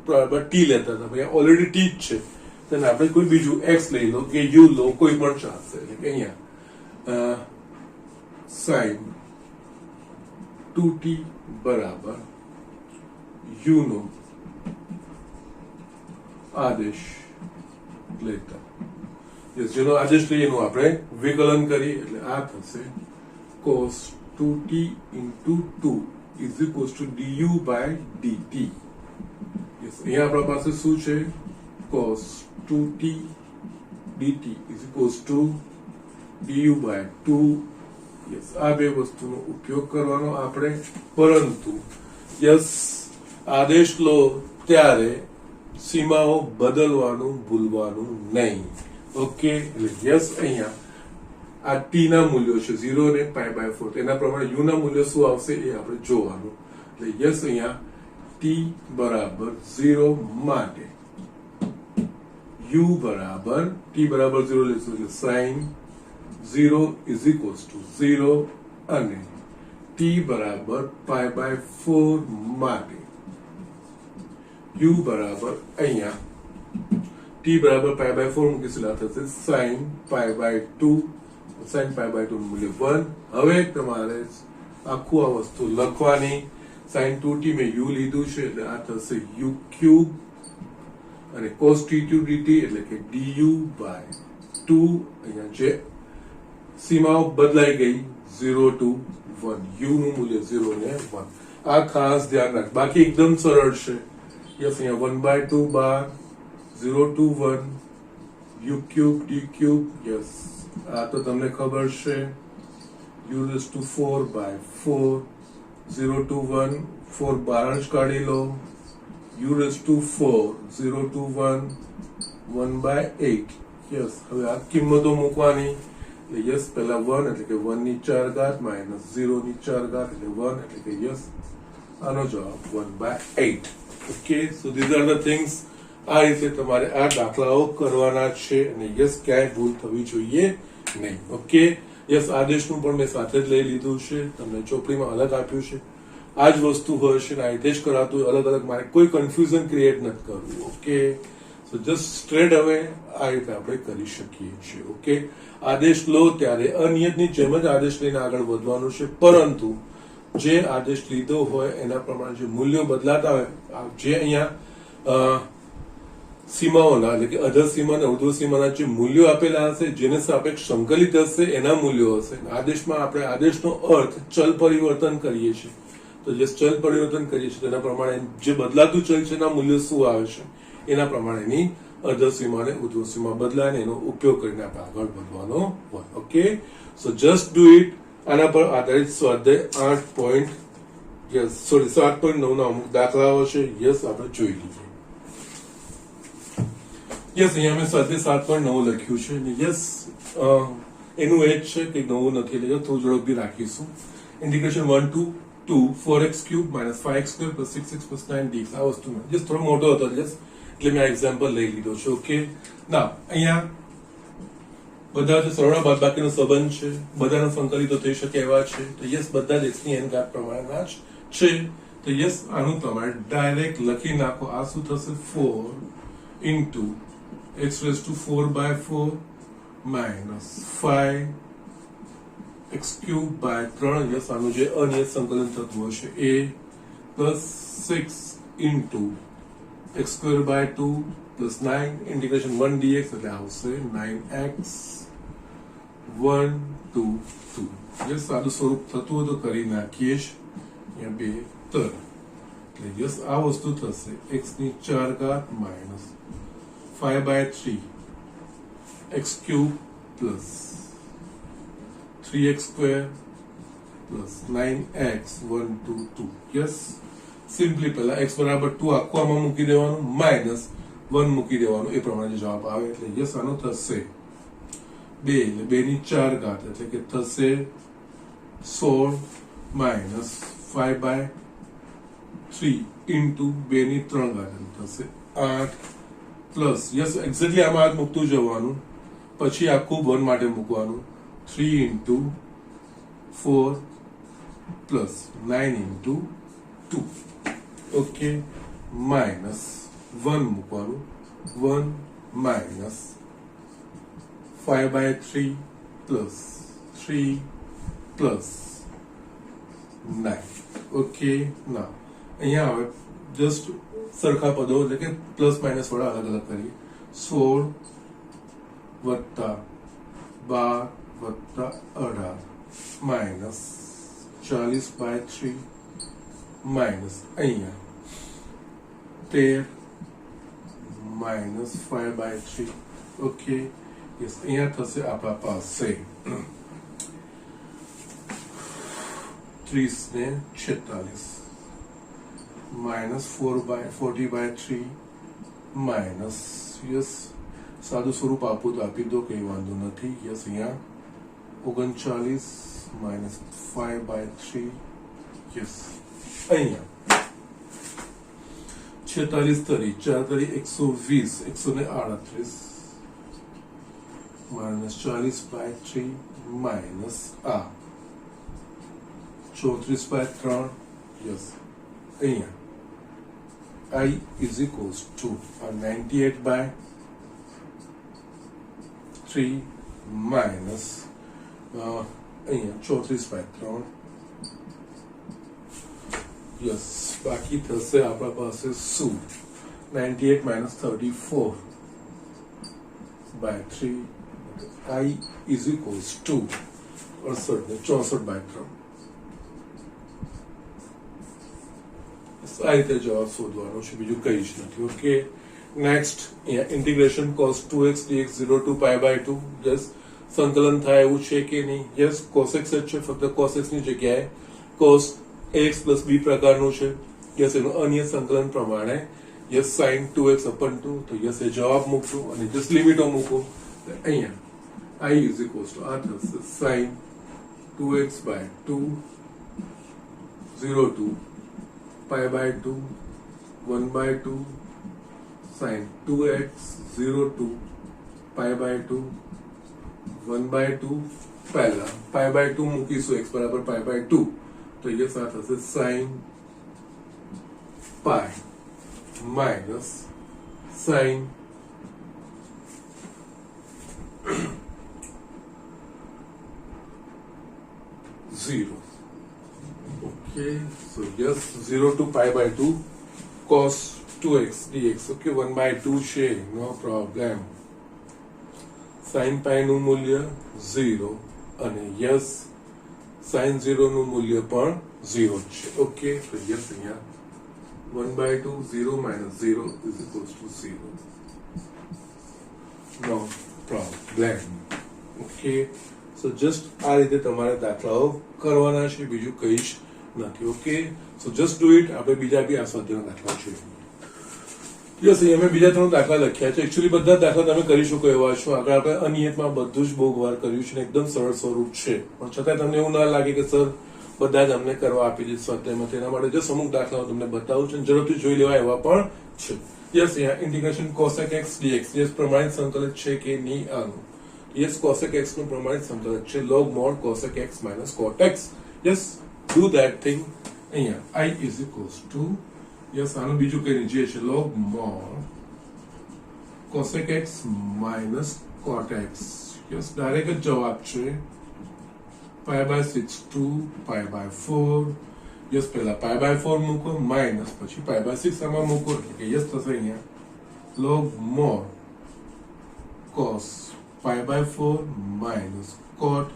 બરાબર t લેતા હતા, અહીંયા ઓલરેડી t જ છે, તેને આપણે કોઈ બીજું x લઈ લો કે u લો, કોઈ પણ ચાલશે. એટલે કે અહીંયા sin 2t બરાબર u નો આદેશ લેતા. જેનો આદેશ લઈએ એનું આપણે વિકલન કરીએ એટલે આ થશે cos 2t into 2 is equals to du by dt. Yes, અહીંયા આપણા પાસે શું છે? cos 2t dt is equals to du by 2. Yes, આ બે વસ્તુનો ઉપયોગ કરવાનો આપણે. પરંતુ યસ, આદેશ લો ત્યારે સીમાઓ બદલવાનું ભૂલવાનું નહીં. ઓકે, એટલે યસ, અહીંયા આ t ના મૂલ્યો છે 0 ને pi/4, એના પ્રમાણે u ના મૂલ્યો શું આવશે એ આપણે જોવાનું. એટલે યસ, અહીંયા t બરાબર 0 માટે u બરાબર t બરાબર 0 લેશું એટલે sin 0 is equals to 0 અને t બરાબર pi/4 માટે u બરાબર અહીંયા t બરાબર pi/4 મૂકીશું એટલે થશે sin pi/2. sin pi/2 નું મૂલ્ય 1. હવે તમારે આખું આ વસ્તુ લખવાની. sin 2t મેં u લીધું છે એટલે આ થશે u ક્યુબ અને cos t2 dt એટલે કે du by 2. અહીંયા જે સીમાઓ બદલાઈ ગઈ 0 to 1, u નું મૂલ્ય 0 ને 1. આ ખાસ ધ્યાન રાખ, બાકી એકદમ સરળ છે. યસ, અહીંયા 1/2 બાર 0 to 1 u cube d cube. Yes, આ તો તમને ખબર છે. u raised to 4/4 0 to 1 4 બારંશ કાઢી લો. u raised to 4 0 to 1 1/8. Yes, હવે આ કિંમતો મૂકવાની. યસ, પહેલા 1 એટલે કે 1 ની 4 ઘાત માઇનસ 0 ની 4 ઘાત એટલે 1 એટલે કે યસ, આનો જવાબ 1/8. Okay, so these are the things. આ રીતે તમારે આ દાખલાઓ કરવાના છે અને યસ, ક્યાંય ભૂલ થવી જોઈએ નહીં. ઓકે, યસ, આદેશનું પણ મેં સાથે જ લઈ લીધું છે, તમને ચોપડીમાં અલગ આપ્યું છે. આ જ વસ્તુ હોય છે ને આ રીતે જ કરાતું હોય, અલગ અલગ. મારે કોઈ કન્ફ્યુઝન ક્રિએટ નથી કરવું. ઓકે, સો જસ્ટ સ્ટ્રેટ અવે આ રીતે આપણે કરી શકીએ છીએ. ઓકે, આદેશ લો ત્યારે અનિયતની જેમ જ આદેશ લઈને આગળ વધવાનું છે, પરંતુ જે આદેશ લીધો હોય એના પ્રમાણે જે મૂલ્યો બદલાતા હોય, જે અહીંયા સીમાઓના એટલે કે અધર સીમા અને ઉર્ધ્વ સીમાના જે મૂલ્યો આપેલા હશે, જેને સાપેક્ષ સંકલિત હશે એના મૂલ્યો હશે. આદેશમાં આપણે આદેશનો અર્થ ચલ પરિવર્તન કરીએ છીએ, તો જે ચલ પરિવર્તન કરીએ છીએ તેના પ્રમાણે જે બદલાતું ચલ છે એના મૂલ્યો શું આવે છે એના પ્રમાણેની અધર સીમા અને ઉર્ધ્વ સીમા બદલાય એનો ઉપયોગ કરીને આપણે આગળ વધવાનો હોય. Okay, so just do it. આના પર આધારિત સ્વાધ્યાય 7.9 ના અમુક દાખલાઓ છે. યસ, આપણે જોઈ લઈએ. યસ, અહીંયા મેં સ્વાધ્યાય 7.9 લખ્યું છે અને યસ, એનું એ જ છે કે નવું નથી એટલે થોડું ઝડપથી રાખીશું. Integration 1 to 2 4x³ - 5x² + 6x + 9dx. આ વસ્તુ જસ્ટ થોડો મોટો હતો એટલે મેં એક્ઝામ્પલ લઈ લીધો છે. ઓકે, ના અહીંયા બધા જ સરળ બાદબાકીનો સંબંધ છે, બધાના સંકલિતો થઈ શકે એવા છે. તો યસ, બધા જ x ની n ઘાત પ્રમાણેના જ છે. તો યસ, આનું તમારે ડાયરેક્ટ લખી નાખો. આ શું થશે? 4 into x raised to 4/4 minus 5x³ by 3. Yes, આનું જે અનિયત સંકલન થતું હશે એ plus 6 into x²/2 plus 9 integration 1 dx એટલે આવશે 9x 1 to 2. યસ સાદું સ્વરૂપ થતું હોય તો કરી નાખીએ જ. અહીંયા 2 3 એટલે યસ આ વસ્તુ થશે x ની 4 ઘાત minus 5/3 x cube plus 3x square plus 9x 1 2 2. Yes simply પહેલા x બરાબર 2 આખું આમાં મૂકી દેવાનું માઇનસ 1 મૂકી દેવાનું, એ પ્રમાણે જવાબ આવે. એટલે યસ આનો થશે 2 એટલે 2 ની 4 ઘાત એટલે કે થશે 16 માઇનસ 5/3 ઇન્ટુ 2 ની 3 ઘાત થશે 8 પ્લસ યસ એક્ઝેક્ટલી આમાં હાથ મૂકતું જવાનું, પછી આખું 1 માટે મૂકવાનું 3 into 4 plus 9 into 2. Okay minus 1 મૂકવાનું 1 માઇનસ 5/3 પ્લસ 3 પ્લસ 9. ઓકે ના અહીંયા હવે જસ્ટ સરખા પદો એટલે કે પ્લસ માઇનસ વાળા અલગ અલગ કરીએ. 16 વત્તા 12 વત્તા 18 માઇનસ 40/3 માઇનસ અહીંયા 13 માઇનસ 5/3. ઓકે યસ અહીંયા થશે આપણા પાસે 30 ને 46 માઇનસ 40/3 માઇનસ યસ સાદું સ્વરૂપ આપું તો આપી દો, કંઈ વાંધો નથી. યસ અહીંયા 39 માઇનસ 5/3 યસ અહીંયા 46 તરી 4 તરી 120 138 માઇનસ 40/3 માઇનસ આ 34/3 યસ અહીંયા I is equals to 98/3 minus અહીંયા 34/3 યસ બાકી થશે આપણા પાસે શું 98 minus 34/3 I is equals to 64/3. આ રીતે જવાબ શોધવાનો છે, બીજું કઈ જ નથી. Okay next integration cos 2x dx 0 to pi/2. Yes સંકલન થાય એવું છે કે નહીં? યસ cos x જ છે, ફક્ત cos x ની જગ્યાએ cos ax plus b પ્રકારનું છે. યસ એનું અન્ય સંકલન પ્રમાણે યસ sin 2x upon 2. તો યસ એ જવાબ મૂકશું અને જસ્ટ લિમિટો મૂકો. અહીંયા I is equals to આ થશે sin 2x/2 0 to pi/2 1/2 sin 2x 0 to pi/2 1/2. પહેલા pi/2 મૂકીશું x બરાબર pi/2 તો એ સાથ હશે sin pi minus sin 0. Okay, so yes 0 to pi/2 cos 2x dx. Okay, 1/2 છે, no problem. sin pi નું મૂલ્ય 0 અને yes sin 0 નું મૂલ્ય પણ 0 છે. ઓકે તો yes અહીંયા 1/2 0 minus 0 is equals to 0. No problem. Okay, so just આ રીતે તમારે દાખલાઓ કરવાના છે, બીજું કંઈ જ નથી. Okay so just do it. આપણે બીજા બી આ સ્વાધ્યાયના દાખલા છે. યસ અહીંયા મેં બીજા 3 દાખલા લખ્યા છે. એકચ્યુઅલી બધા દાખલા તમે કરી શકો એવા છો. આગળ આપણે અનિયતમાં બધું જ બહુ વાર કર્યું છે, એકદમ સરળ સ્વરૂપ છે, પણ છતાં તમને એવું ના લાગે કે સર બધા જ અમને કરવા આપી દીધું સ્વાધ્યાયમાં. તેના માટે જસ્ટ અમુક દાખલાઓ તમને બતાવું છું, ઝડપથી જોઈ લેવા એવા પણ છે. યસ અહીંયા integration cosec x dx yes પ્રમાણિત સંકલિત છે કે નહીં આનું? યસ cosec x નું પ્રમાણિત સંકલિત છે log mod cosec x minus cot x. Yes do that thing. અહીંયા I is equals to yes આનું બીજું કઈ નહીં, જે છે log mod cosec x minus cot x. Yes direct જ જવાબ છે pi/6 to pi/4. યસ પહેલા pi/4 મૂકો માઇનસ પછી pi/6 આમાં મૂકો એટલે કે યસ થશે અહીંયા log mod cos pi/4 minus cot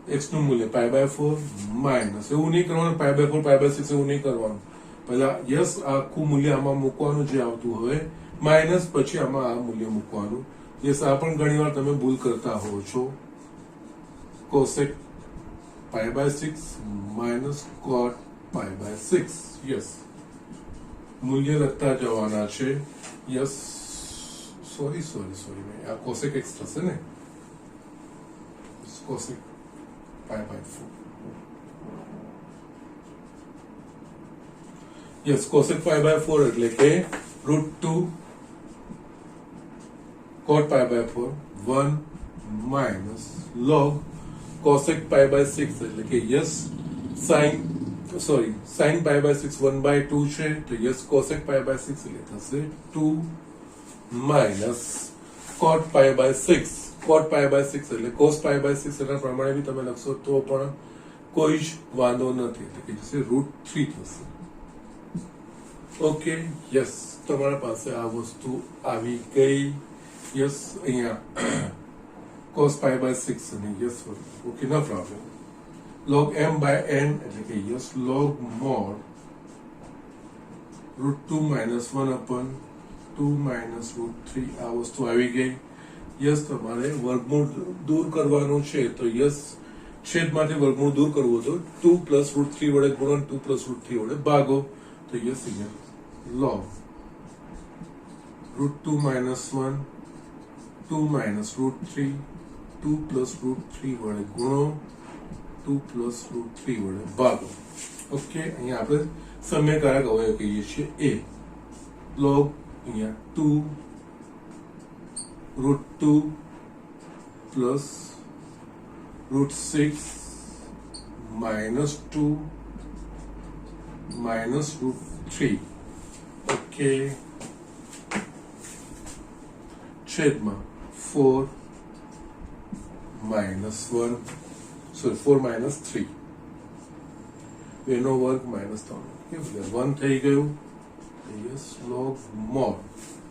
x નું મૂલ્ય π/4 માઇનસ, એવું નહીં કરવાનું π/4 π/6 એવું નહીં કરવાનું, પહેલા યસ આખું મૂલ્ય આમાં મૂકવાનું જે આવતું હોય માઇનસ પછી આમાં આ મૂલ્ય મૂકવાનું. યસ આ પણ ઘણીવાર તમે ભૂલ કરતા હોવ છો. cosec π/6 minus cot π/6. યસ મૂલ્ય લખતા જવાના છે. યસ સોરી આ cosec x થશે ને, cosec π/4. યસ cosec π/4 એટલે કે √2 cot π/4 1 માઇનસ log cosec π/6 એટલે કે યસ sin π/6 1/2 છે, તો યસ cosec π/6 એટલે થશે 2 માઇનસ cot π/6. cot π/6 એટલે cos π/6 એના પ્રમાણે બી તમે લખશો તો પણ કોઈ જ વાંધો નથી, એટલે કે જશે √3 થશે. ઓકે યસ તમારા પાસે આ વસ્તુ આવી ગઈ. યસ અહીંયા cos π/6 અને yes okay no problem. log m/n એટલે કે yes log mod √2 minus 1/2 minus √3 આ વસ્તુ આવી ગઈ. યસ તમારે વર્ગમૂળ દૂર કરવાનું છે, તો યસ છેદમાંથી વર્ગમૂળ દૂર કરવું તો 2 plus √3 વડે ગુણન 2 plus √3 વડે ભાગો, તો યસ અહીંયા log √2 minus 1 2 minus √3 2 plus √3 વડે ગુણો 2 plus √3 વડે ભાગો. ઓકે અહીંયા આપણે સમયકારક અવયવ કહીએ છીએ a. log અહીંયા 2 √2 plus √6 minus 2 minus √3. ઓકે છેદમાં 4 minus 1 sorry 4 minus 3 એનો વર્ગ માઇનસ 3 1 થઈ ગયું. યસ log mod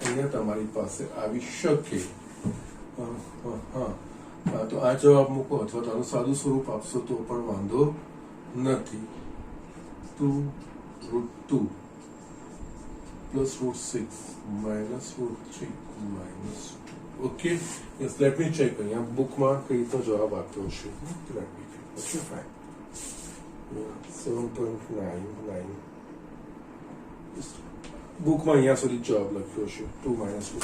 અહીંયા તમારી પાસે આવી શકે. તો આ જવાબ મૂકો અથવા તો આનું સાદું સ્વરૂપ આપશો તો પણ વાંધો નથી. 2 √2 plus √6 minus √3 minus 2. Okay yes let me check. અહીંયા બુકમાં કઈ રીતનો જવાબ આપ્યો છે. Let me check. Okay fine 7.99 બુકમાં અહીંયા સુધી જવાબ લખ્યો છે 2 minus √3.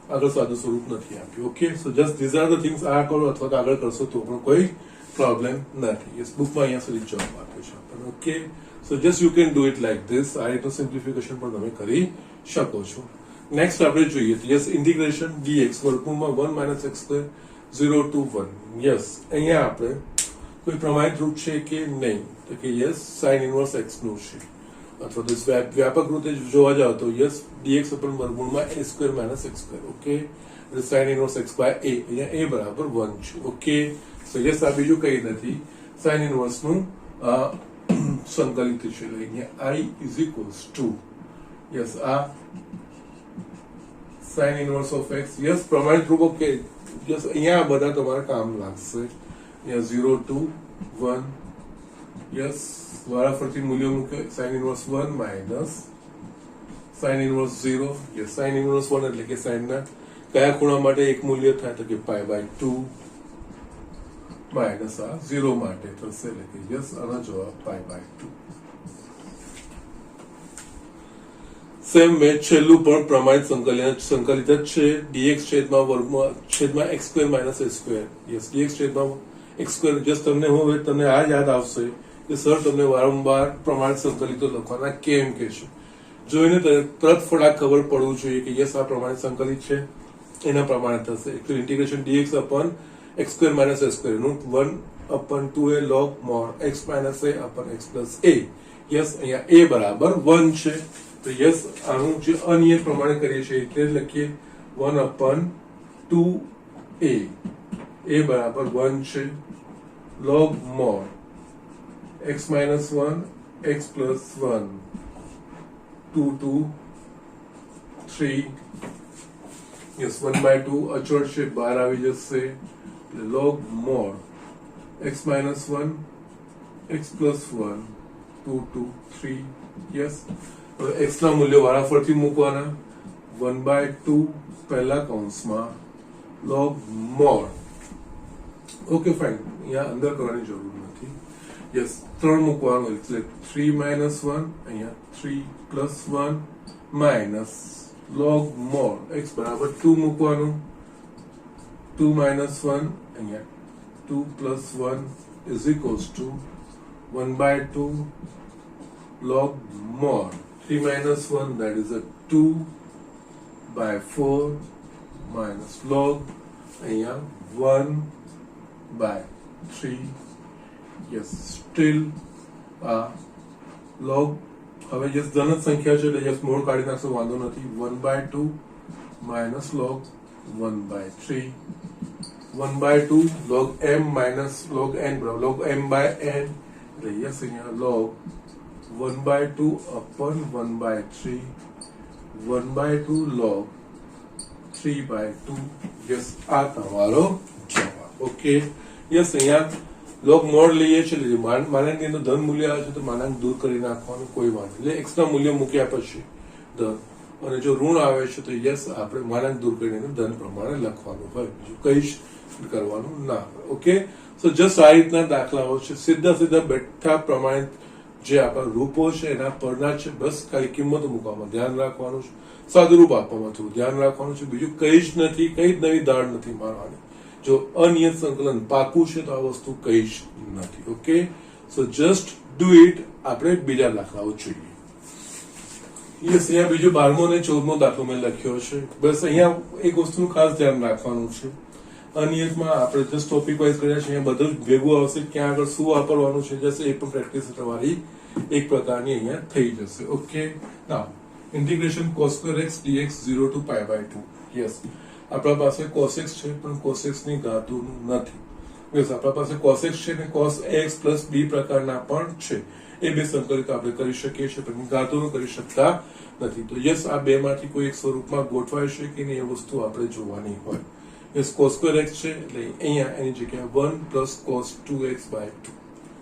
આગળ સાદું સ્વરૂપ નથી આપ્યું. Okay so just these are the things. આ કરો અથવા તો આગળ કરશો તો પણ કોઈ પ્રોબ્લેમ નથી. યસ બુકમાં અહીંયા સુધી જવાબ આપ્યો છે આપણને. Okay so just you can do it like this. આ રીતનું સિમ્પ્લિફિકેશન પણ તમે કરી શકો છો. નેક્સ્ટ આપણે જોઈએ તો યસ ઇન્ટિગ્રેશન dx વર્ગમૂળમાં 1 minus x square 0 to 1. Yes અહીંયા આપણે કોઈ પ્રમાણિત રૂપ છે કે નહીં, તો કે યસ sin inverse x નું છે, અથવા તો વ્યાપક રીતે જોવા જાવ તો યસ dx ઉપર વર્ગમૂળમાં a square minus x square. Okay એટલે sin inverse x by a, અહીંયા a બરાબર 1 છે. ઓકે સો યસ આ બીજું કઈ નથી, sin inverse નું સંકલિત છે. અહીંયા I is equals to yes આ sin inverse of x. Yes પ્રમાણિત રૂપ. ઓકે યસ અહીંયા બધા તમારા કામ લાગશે. અહીંયા 0 to 1 યસ વારાફરતી મૂલ્યો મૂકે. sin inverse 1 minus sin inverse 0. Yes sin inverse 1 એટલે કે sin ના કયા ખૂણા માટે એક મૂલ્ય થાય, તો કે π/2 માઇનસ આ 0 માટે થશે, એટલે કે યસ આનો જવાબ π/2. સેમ વે છેલ્લું પણ પ્રમાણિત સંકલિત જ છે. dx છેદમાં વર્ગમાં છેદમાં x square minus a square. Yes dx છેદમાં x સ્ક્વેર. જસ્ટ તમને હવે તમને આ યાદ આવશે કે સર તમને વારંવાર પ્રમાણિત સંકલિતો લખવાના કેમ કે છે. જોઈને તરત ફટાક ખબર પડવું જોઈએ કે યસ આ પ્રમાણિત સંકલિત છે, એના પ્રમાણે થશે. એટલે integration dx upon x square minus a square નું 1/2a log mod x minus a upon x plus a. Yes અહીંયા a બરાબર 1 છે, તો યસ આનું જે અનિયત પ્રમાણે કરીએ છીએ એટલે લખીએ 1/2a. a બરાબર 1 છે log mod x minus 1 x plus 1 2 to 3 yes 1/2 અચળ છે બહાર આવી જશે log mod x minus 1 x plus 1 2 2 3 yes હવે x ના મૂલ્યો વારાફરતી મૂકવાના 1/2 પહેલા કૌંસમાં log mod ઓકે ફાઇન અહીંયા અંદર કરવાની જરૂર નથી યસ 3 મૂકવાનું એટલે 3 minus 1 અહીંયા 3 plus 1 minus log mod x બરાબર 2 મૂકવાનું 2 minus 1 અહીંયા 2 plus 1 is equals to 1/2 log mod 3 minus 1 that is a 2/4 minus log અહીંયા 1/3 yes still log હવે જે ધન સંખ્યા છે એટલે જસ્ટ મોડ કાઢી નાખશો વાંધો નથી 1/2 minus log 1/3 1/2 log m minus log n બરાબર log m by n એટલે યસ અહીંયા log 1/2 upon 1/3 1/2 log 3/2 યસ આ તમારો જવાબ ઓકે યસ અહીંયા log mod લઈએ છીએ એટલે માનાંકની અંદર ધન મૂલ્ય આવે છે તો માનાંક દૂર કરી નાખવાનું કોઈ વાંધો એટલે x ના મૂલ્ય મૂક્યા પછી ધન અને જો ઋણ આવે છે તો યસ આપણે માનાંક દૂર કરીને ધન પ્રમાણે લખવાનું હોય બીજું કઈ જ કરવાનું ના હોય ઓકે સો જસ્ટ આ રીતના દાખલાઓ છે સીધા બેઠા પ્રમાણે જે આપણા રૂપો છે એના પરના છે બસ ખાલી કિંમતો મૂકવામાં ધ્યાન રાખવાનું છે સાદુરૂપ આપવામાં થોડું ધ્યાન રાખવાનું છે બીજું કઈ જ નથી કઈ જ નવી દાળ નથી મારવાની જો અનિયત સંકલન પાકું છે તો આ વસ્તુ કઈ જ નથી okay so just do it આપણે બીજા દાખલાઓ જોઈએ યસ અહીંયા બીજો 12મો અને 14મો દાખલો મેં લખ્યો છે બસ અહીંયા એક વસ્તુનું ખાસ ધ્યાન રાખવાનું છે અનિયતમાં આપણે જસ્ટ ટોપિક વાઇઝ કર્યા છે અહીંયા બધું જ ભેગું આવશે ક્યાં આગળ શું વાપરવાનું છે જશે એ પણ પ્રેક્ટિસ તમારી એક પ્રકારની અહીંયા થઈ જશે okay now integration cos square x dx 0 to pi/2 yes આપણા પાસે cos x છે પણ cos x ની ઘાતોનું નથી યસ આપણા પાસે cos x છે અને cos x plus b પ્રકારના પણ છે એ બે સંકલિત આપણે કરી શકીએ છીએ પણ ઘાતોનું કરી શકતા નથી તો યસ આ બે માંથી કોઈ એક સ્વરૂપમાં ગોઠવાય છે કે નહીં એ વસ્તુ આપણે જોવાની હોય યસ cos square x છે એટલે અહીંયા એની જગ્યાએ 1 plus cos 2x/2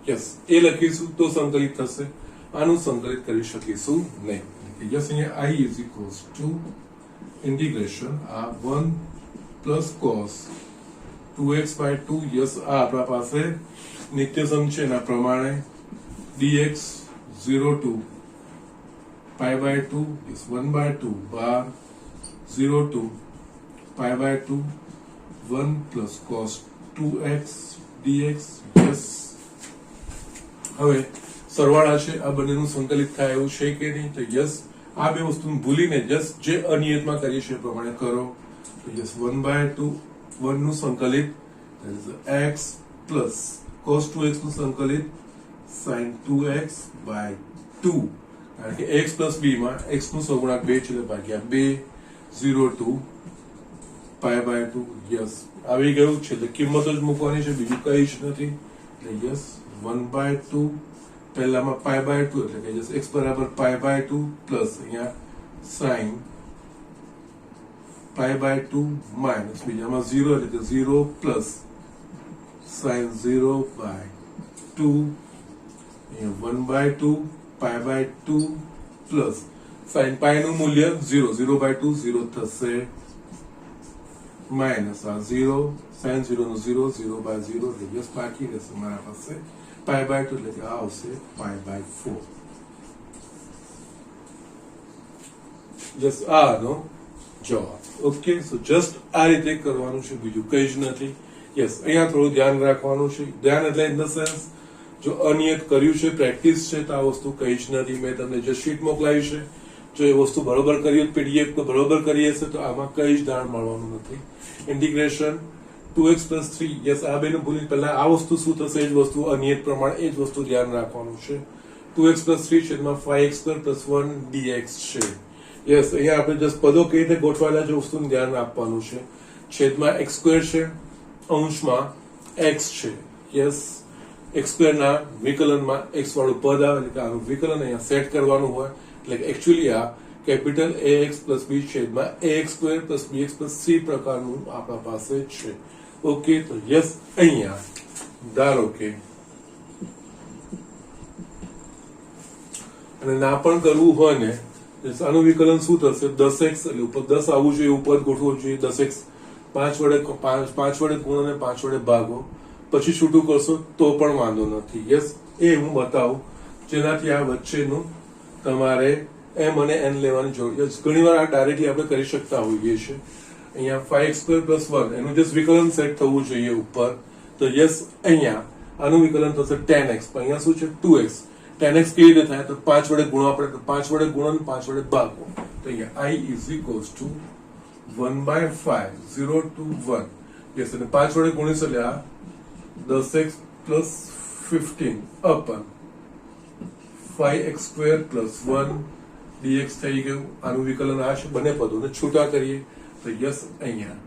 યસ એ લખીશું તો સંકલિત થશે આનું સંકલિત કરી શકીશું નહીં યસ અહીંયા I is equals to integration 1 plus cos 2x/2 yes આ આપણા પાસે નિત્યસમ છે એના પ્રમાણે dx 0 to pi/2 is 1/2 bar 0 to pi/2 1 plus cos 2x dx yes હવે સરવાળા છે આ બંનેનું સંકલિત થાય એવું છે કે નહીં તો યસ આ બે વસ્તુને ભૂલીને જસ્ટ જે અનિયતમાં કરીએ છીએ એ પ્રમાણે કરો તો યસ 1/2 1 નું સંકલિત that is x plus cos 2x નું સંકલિત sin 2x/2 કારણ કે x plus b માં x નું સહગુણક 2 છે એટલે ભાગ્યા 2 0 to pi/2 યસ આવી ગયું છે એટલે કિંમતો જ મૂકવાની છે બીજું કઈ જ નથી એટલે યસ 1/2 પહેલામાં pi/2 એટલે કે જશે x બરાબર pi/2 પ્લસ અહીંયા sin pi/2 માઇનસ બીજામાં 0 એટલે કે 0 પ્લસ sin 0/2 અહીંયા 1/2 pi/2 પ્લસ sin pi નું મૂલ્ય 0 0/2 0 થશે માઇનસ આ 0 sin 0 નું 0 0/0 એટલે જસ્ટ બાકી રહેશે મારા પાસે pi/2 એટલે કે આ આવશે pi/4 જસ્ટ આનો જવાબ ઓકે સો જસ્ટ આ રીતે કરવાનું છે બીજું કઈ જ નથી યસ અહીંયા થોડું ધ્યાન રાખવાનું છે ધ્યાન એટલે ઇન ધ સેન્સ જો અનિયત કર્યું છે પ્રેક્ટિસ છે તો આ વસ્તુ કઈ જ નથી મેં તમને જે શીટ મોકલાવી છે જો એ વસ્તુ બરોબર કરી હોય પીડીએફ બરોબર કરી હશે તો આમાં કઈ જ દાણ મળવાનું નથી ઇન્ટિગ્રેશન 2x plus 3 યસ આ બેનું ભૂલી પહેલા આ વસ્તુ શું થશે એ જ વસ્તુ અનિયત પ્રમાણે એ જ વસ્તુ ધ્યાન રાખવાનું છે 2x plus 3 છેદમાં 5x² plus 1 dx છે યસ અહીંયા આપણે જસ્ટ પદો કઈ રીતે ગોઠવાયેલા છે વસ્તુનું ધ્યાન આપવાનું છે છેદમાં x² છે અંશમાં x છે યસ x² ના વિકલનમાં x વાળું પદ આવે એટલે કે આનું વિકલન અહીંયા સેટ કરવાનું હોય એટલે કે એકચ્યુઅલી આ કેપિટલ ax પ્લસ b છેદમાં ax square plus bx plus c પ્રકારનું આપણા પાસે છે. ઓકે, તો યસ અહીંયા ધારો કે અને ના પણ કરવું હોય ને, આનું વિકલન શું થશે? 10x એટલે ઉપર 10 આવવું જોઈએ, ઉપર ગોઠવવું જોઈએ 10x. 5 વડે ગુણો અને 5 વડે ભાગો, પછી છૂટું કરશો તો પણ વાંધો નથી. યસ, એ હું બતાવું જેનાથી આ વચ્ચેનું તમારે m અને n લેવાની જરૂર. ઘણી વાર આ ડાયરેક્ટલી આપણે કરી શકતા હોઈએ છીએ. અહીંયા 5x² + 1 એનું જસ્ટ વિકલન સેટ થવું જોઈએ ઉપર. તો યસ, અહીંયા આનું વિકલન થશે 10x, પણ અહીંયા શું છે 2x. 10x કેવી રીતે થાય? તો 5 વડે ગુણવા પડે, તો 5 વડે ગુણો અને 5 વડે ભાગો. તો અહીંયા I = 1/5, 0 to 1. યસ, અને 5 વડે ગુણીશ એટલે આ 10x + 15 upon 5x² + 1 dx થઈ ગયું. આનું વિકલન આ છે. બંને પદોને છૂટા કરીએ તો યસ, અહીંયા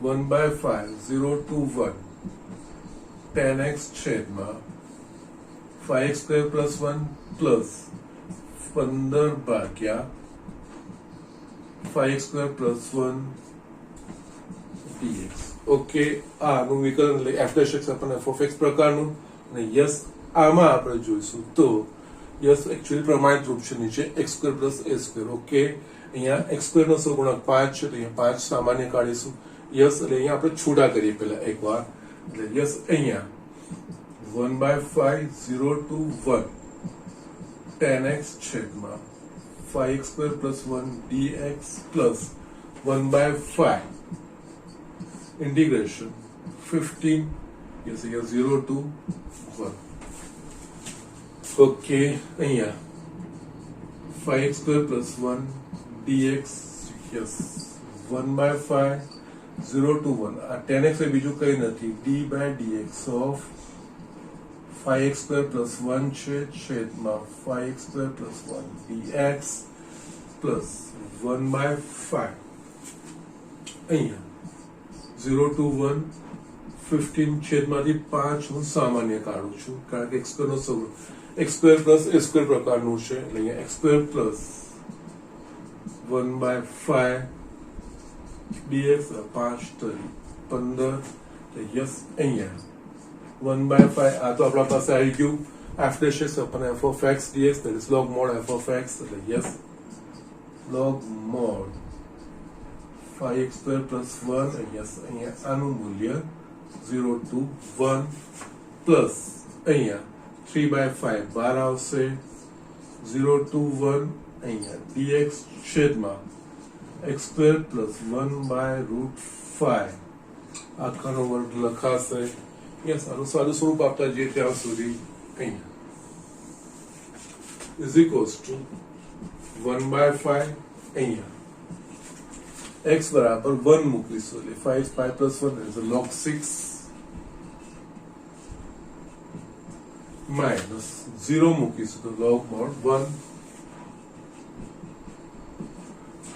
1/5, 0 to 1, 10x છેદમાં 5x² + 1 પ્લસ 15 ભાગ્યા 5x² + 1 dx. ઓકે, આનું વિકલન એટલે f'(x) f(x) પ્રકારનું. અને યસ, આમાં આપણે જોઈશું તો યસ એકચ્યુઅલી પ્રમાણિત રૂપ છે નીચે x² + a². ઓકે, અહીંયા x² નો સહગુણક 5 છે, તો અહીંયા 5 સામાન્ય કાઢીશું. યસ, એટલે અહીંયા આપણે છૂટા કરીએ પહેલા એકવાર. એટલે યસ, અહીંયા 1/5, 0 to 1, 10x છેદમાં 5x² + 1 dx plus 1/5 integration 15. Yes, અહીંયા 0 to 1. ઓકે, અહીંયા 5x² + 1 dx. Yes, 1/5, 0 to 1. આ 10x એ બીજું કંઈ નથી, d/dx of 5x² + 1 છે છેદમાં 5x² + 1 dx પ્લસ 1/5. અહીંયા 0 to 1, 15 છેદમાંથી 5 હું સામાન્ય કાઢું છું, કારણ કે x² નો સહગુણક x² + a² પ્રકારનું છે. એટલે અહીંયા x² + 1/5 dx 5 તરી 15. યસ, અહીંયા 1/5 આ તો આપણા પાસે આવી ગયું f'(x) f(x) dx, that is log mod f(x). એટલે yes, log mod 5x² + 1. Yes, અહીંયા આનું મૂલ્ય 0 to 1 પ્લસ અહીંયા 3/5 12 આવશે, 0 to 1, અહીંયા dx છેદમાં x² + 1/√5 આખાનો વર્ગ લખાશે. યસ, આનું સાદું સ્વરૂપ આપતા જઈએ ત્યાં સુધી અહીંયા = 1/5. અહીંયા x બરાબર 1 મૂકીશું એટલે 5 + 1 is log 6 minus 0 મૂકીશું તો log mod 1.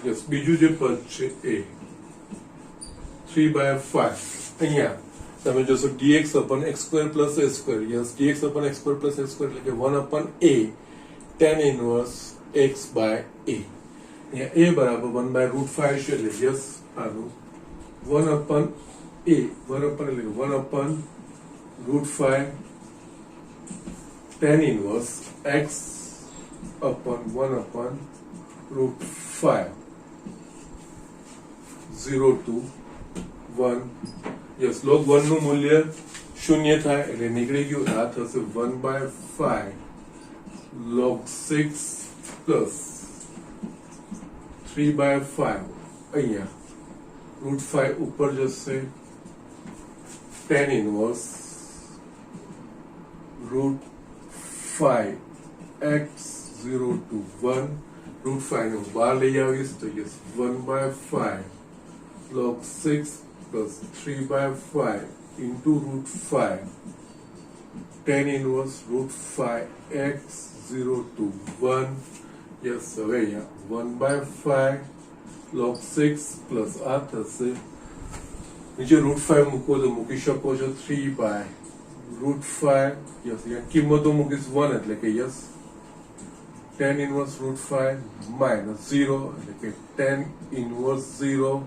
યસ, બીજું જે પદ છે એ 3/5. અહીંયા તમે જોશો dx upon x² + a². Yes, dx upon x² + a² એટલે કે 1/a tan inverse x/a. અહીંયા a બરાબર 1/√5 છે એટલે યસ, આનું 1/a 1/√5 tan inverse x upon 1/√5, 0 to 1. Yes, log 1 નું મૂલ્ય 0 થાય એટલે નીકળી ગયું. આ થશે 1/5 log 6 પ્લસ 3/5. અહીંયા √5 ઉપર જશે, tan inverse √5 x 0 to 1. √5 ને હું બહાર લઈ આવીશ તો yes 1/5 log 6 plus 3/5 into √5 tan inverse √5 x 0 to 1. Yes, હવે અહીંયા 1/5 log 6 પ્લસ આ થશે, નીચે √5 મૂકો તો મૂકી શકો છો 3/√5. યસ, અહીંયા કિંમતો મૂકીશ 1 એટલે કે yes tan inverse root 5 minus 0 એટલે કે tan inverse 0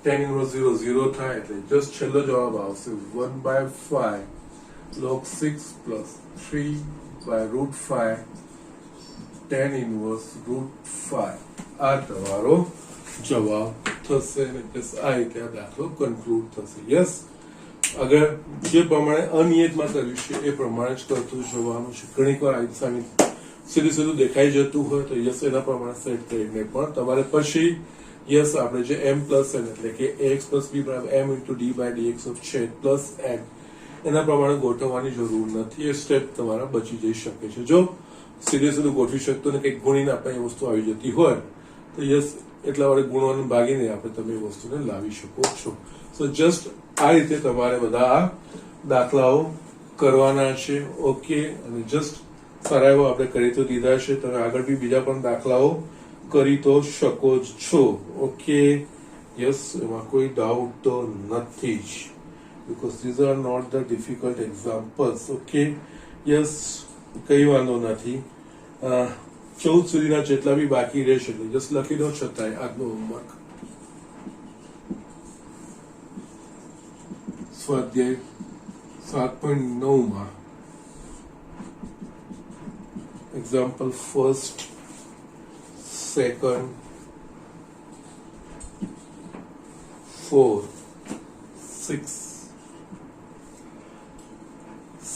tan inverse 0 0 થાય એટલે જસ્ટ છેલ્લો જવાબ આવશે 1/5 log 6 plus 3 by root 5 tan inverse root 5 આ તમારો જવાબ થશે અને બસ આ રીતે આ દાખલો કન્ક્લુડ થશે યસ અગર જે પ્રમાણે અનિયતમાં કર્યું છે એ પ્રમાણે જ કરતું જવાનું છે ઘણીક વાર આ સામે સીધું દેખાઈ જતું હોય તો યસ એના પ્રમાણે સેટ કરીને પણ તમારે પછી યસ આપણે જે m પ્લસ n એટલે કે ax પ્લસ b બરાબર m into d by dx of z plus n એના પ્રમાણે ગોઠવવાની જરૂર નથી એ સ્ટેપ તમારા બચી જઈ શકે છે જો સીધું ગોઠવી શકતો ને કંઈક ગુણીને આપણે એ વસ્તુ આવી જતી હોય તો યસ એટલા વડે ગુણવાનું ભાગીને આપણે તમે એ વસ્તુને લાવી શકો છો સો જસ્ટ આ રીતે તમારે બધા આ દાખલાઓ કરવાના છે ઓકે અને જસ્ટ સારા એવો આપણે કરી તો દીધા છે તમે આગળ બી બીજા પણ દાખલાઓ કરી તો શકો જ છો ઓકે યસ એમાં કોઈ ડાઉટ તો નથી જ because these are not the difficult examples okay yes કઈ વાંધો નથી 14 સુધીના જેટલા બી બાકી રહેશે જસ્ટ લખી દો છતાંય આજનો હોમવર્ક સ્વાધ્યાય 7.9 માં example first second 4 6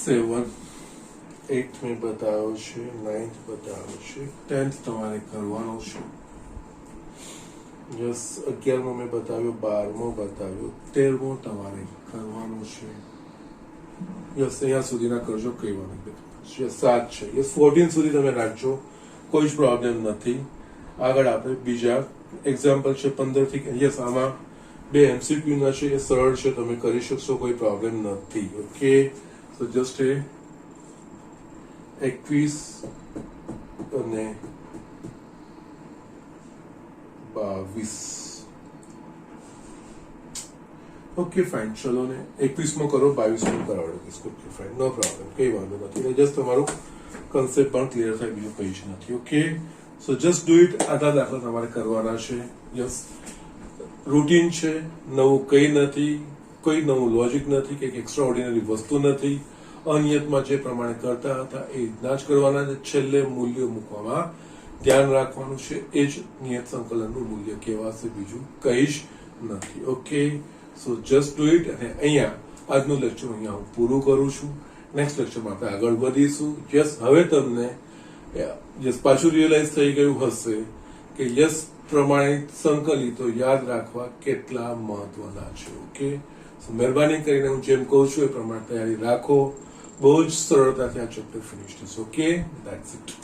7 8th में बताओ છે 9th बताओ છે 10th તમારે કરવાનો છે યસ 11મો મેં બતાવ્યો 12મો બતાવ્યો 13મો તમારે કરવાનો છે યસ અહીંયા સુધીના કરજો કઈ વાંધો નથી 7 છે યસ 14 સુધી તમે રાખજો કોઈ જ પ્રોબ્લેમ નથી આગળ આપણે બીજા એક્ઝામ્પલ છે 15 થી યસ આમાં બે MCQ ના છે એ સરળ છે તમે કરી શકશો કોઈ પ્રોબ્લેમ નથી ઓકે સો જસ્ટ 21 અને 22 ઓકે ફાઇન ચલો ને 21મો કરો 22મો કરાવડો ઓકે ફાઇન નો પ્રોબ્લેમ કઈ વાંધો નથી જસ્ટ તમારું કન્સેપ્ટ પણ ક્લિયર થાય બીજું કઈ જ નથી okay so just do it આટલા દાખલા તમારે કરવાના છે યસ રૂટીન છે નવું કઈ નથી કોઈ નવું લોજિક નથી કે એક્સ્ટ્રા ઓર્ડિનરી વસ્તુ નથી અનિયતમાં જે પ્રમાણે કરતા હતા એ રીતના જ કરવાના છે છેલ્લે મૂલ્ય મૂકવામાં ધ્યાન રાખવાનું છે એ જ નિયત સંકલનનું મૂલ્ય કહેવાશે બીજું કઈ જ નથી okay so just do it અને અહીંયા આજનું લેક્ચર અહીંયા હું પૂરું કરું છું નેક્સ્ટ લેક્ચરમાં આપણે આગળ વધીશું યસ હવે તમને યસ પાછું રિયલાઇઝ થઈ ગયું હશે કે યસ પ્રમાણિત સંકલિતો યાદ રાખવા કેટલા મહત્વના છે ઓકે સો મહેરબાની કરીને હું જેમ કહું છું એ પ્રમાણે તૈયારી રાખો બહુ જ સરળતાથી આ ચેપ્ટર ફિનિશ થશે ઓકે ધેટ્સ ઇટ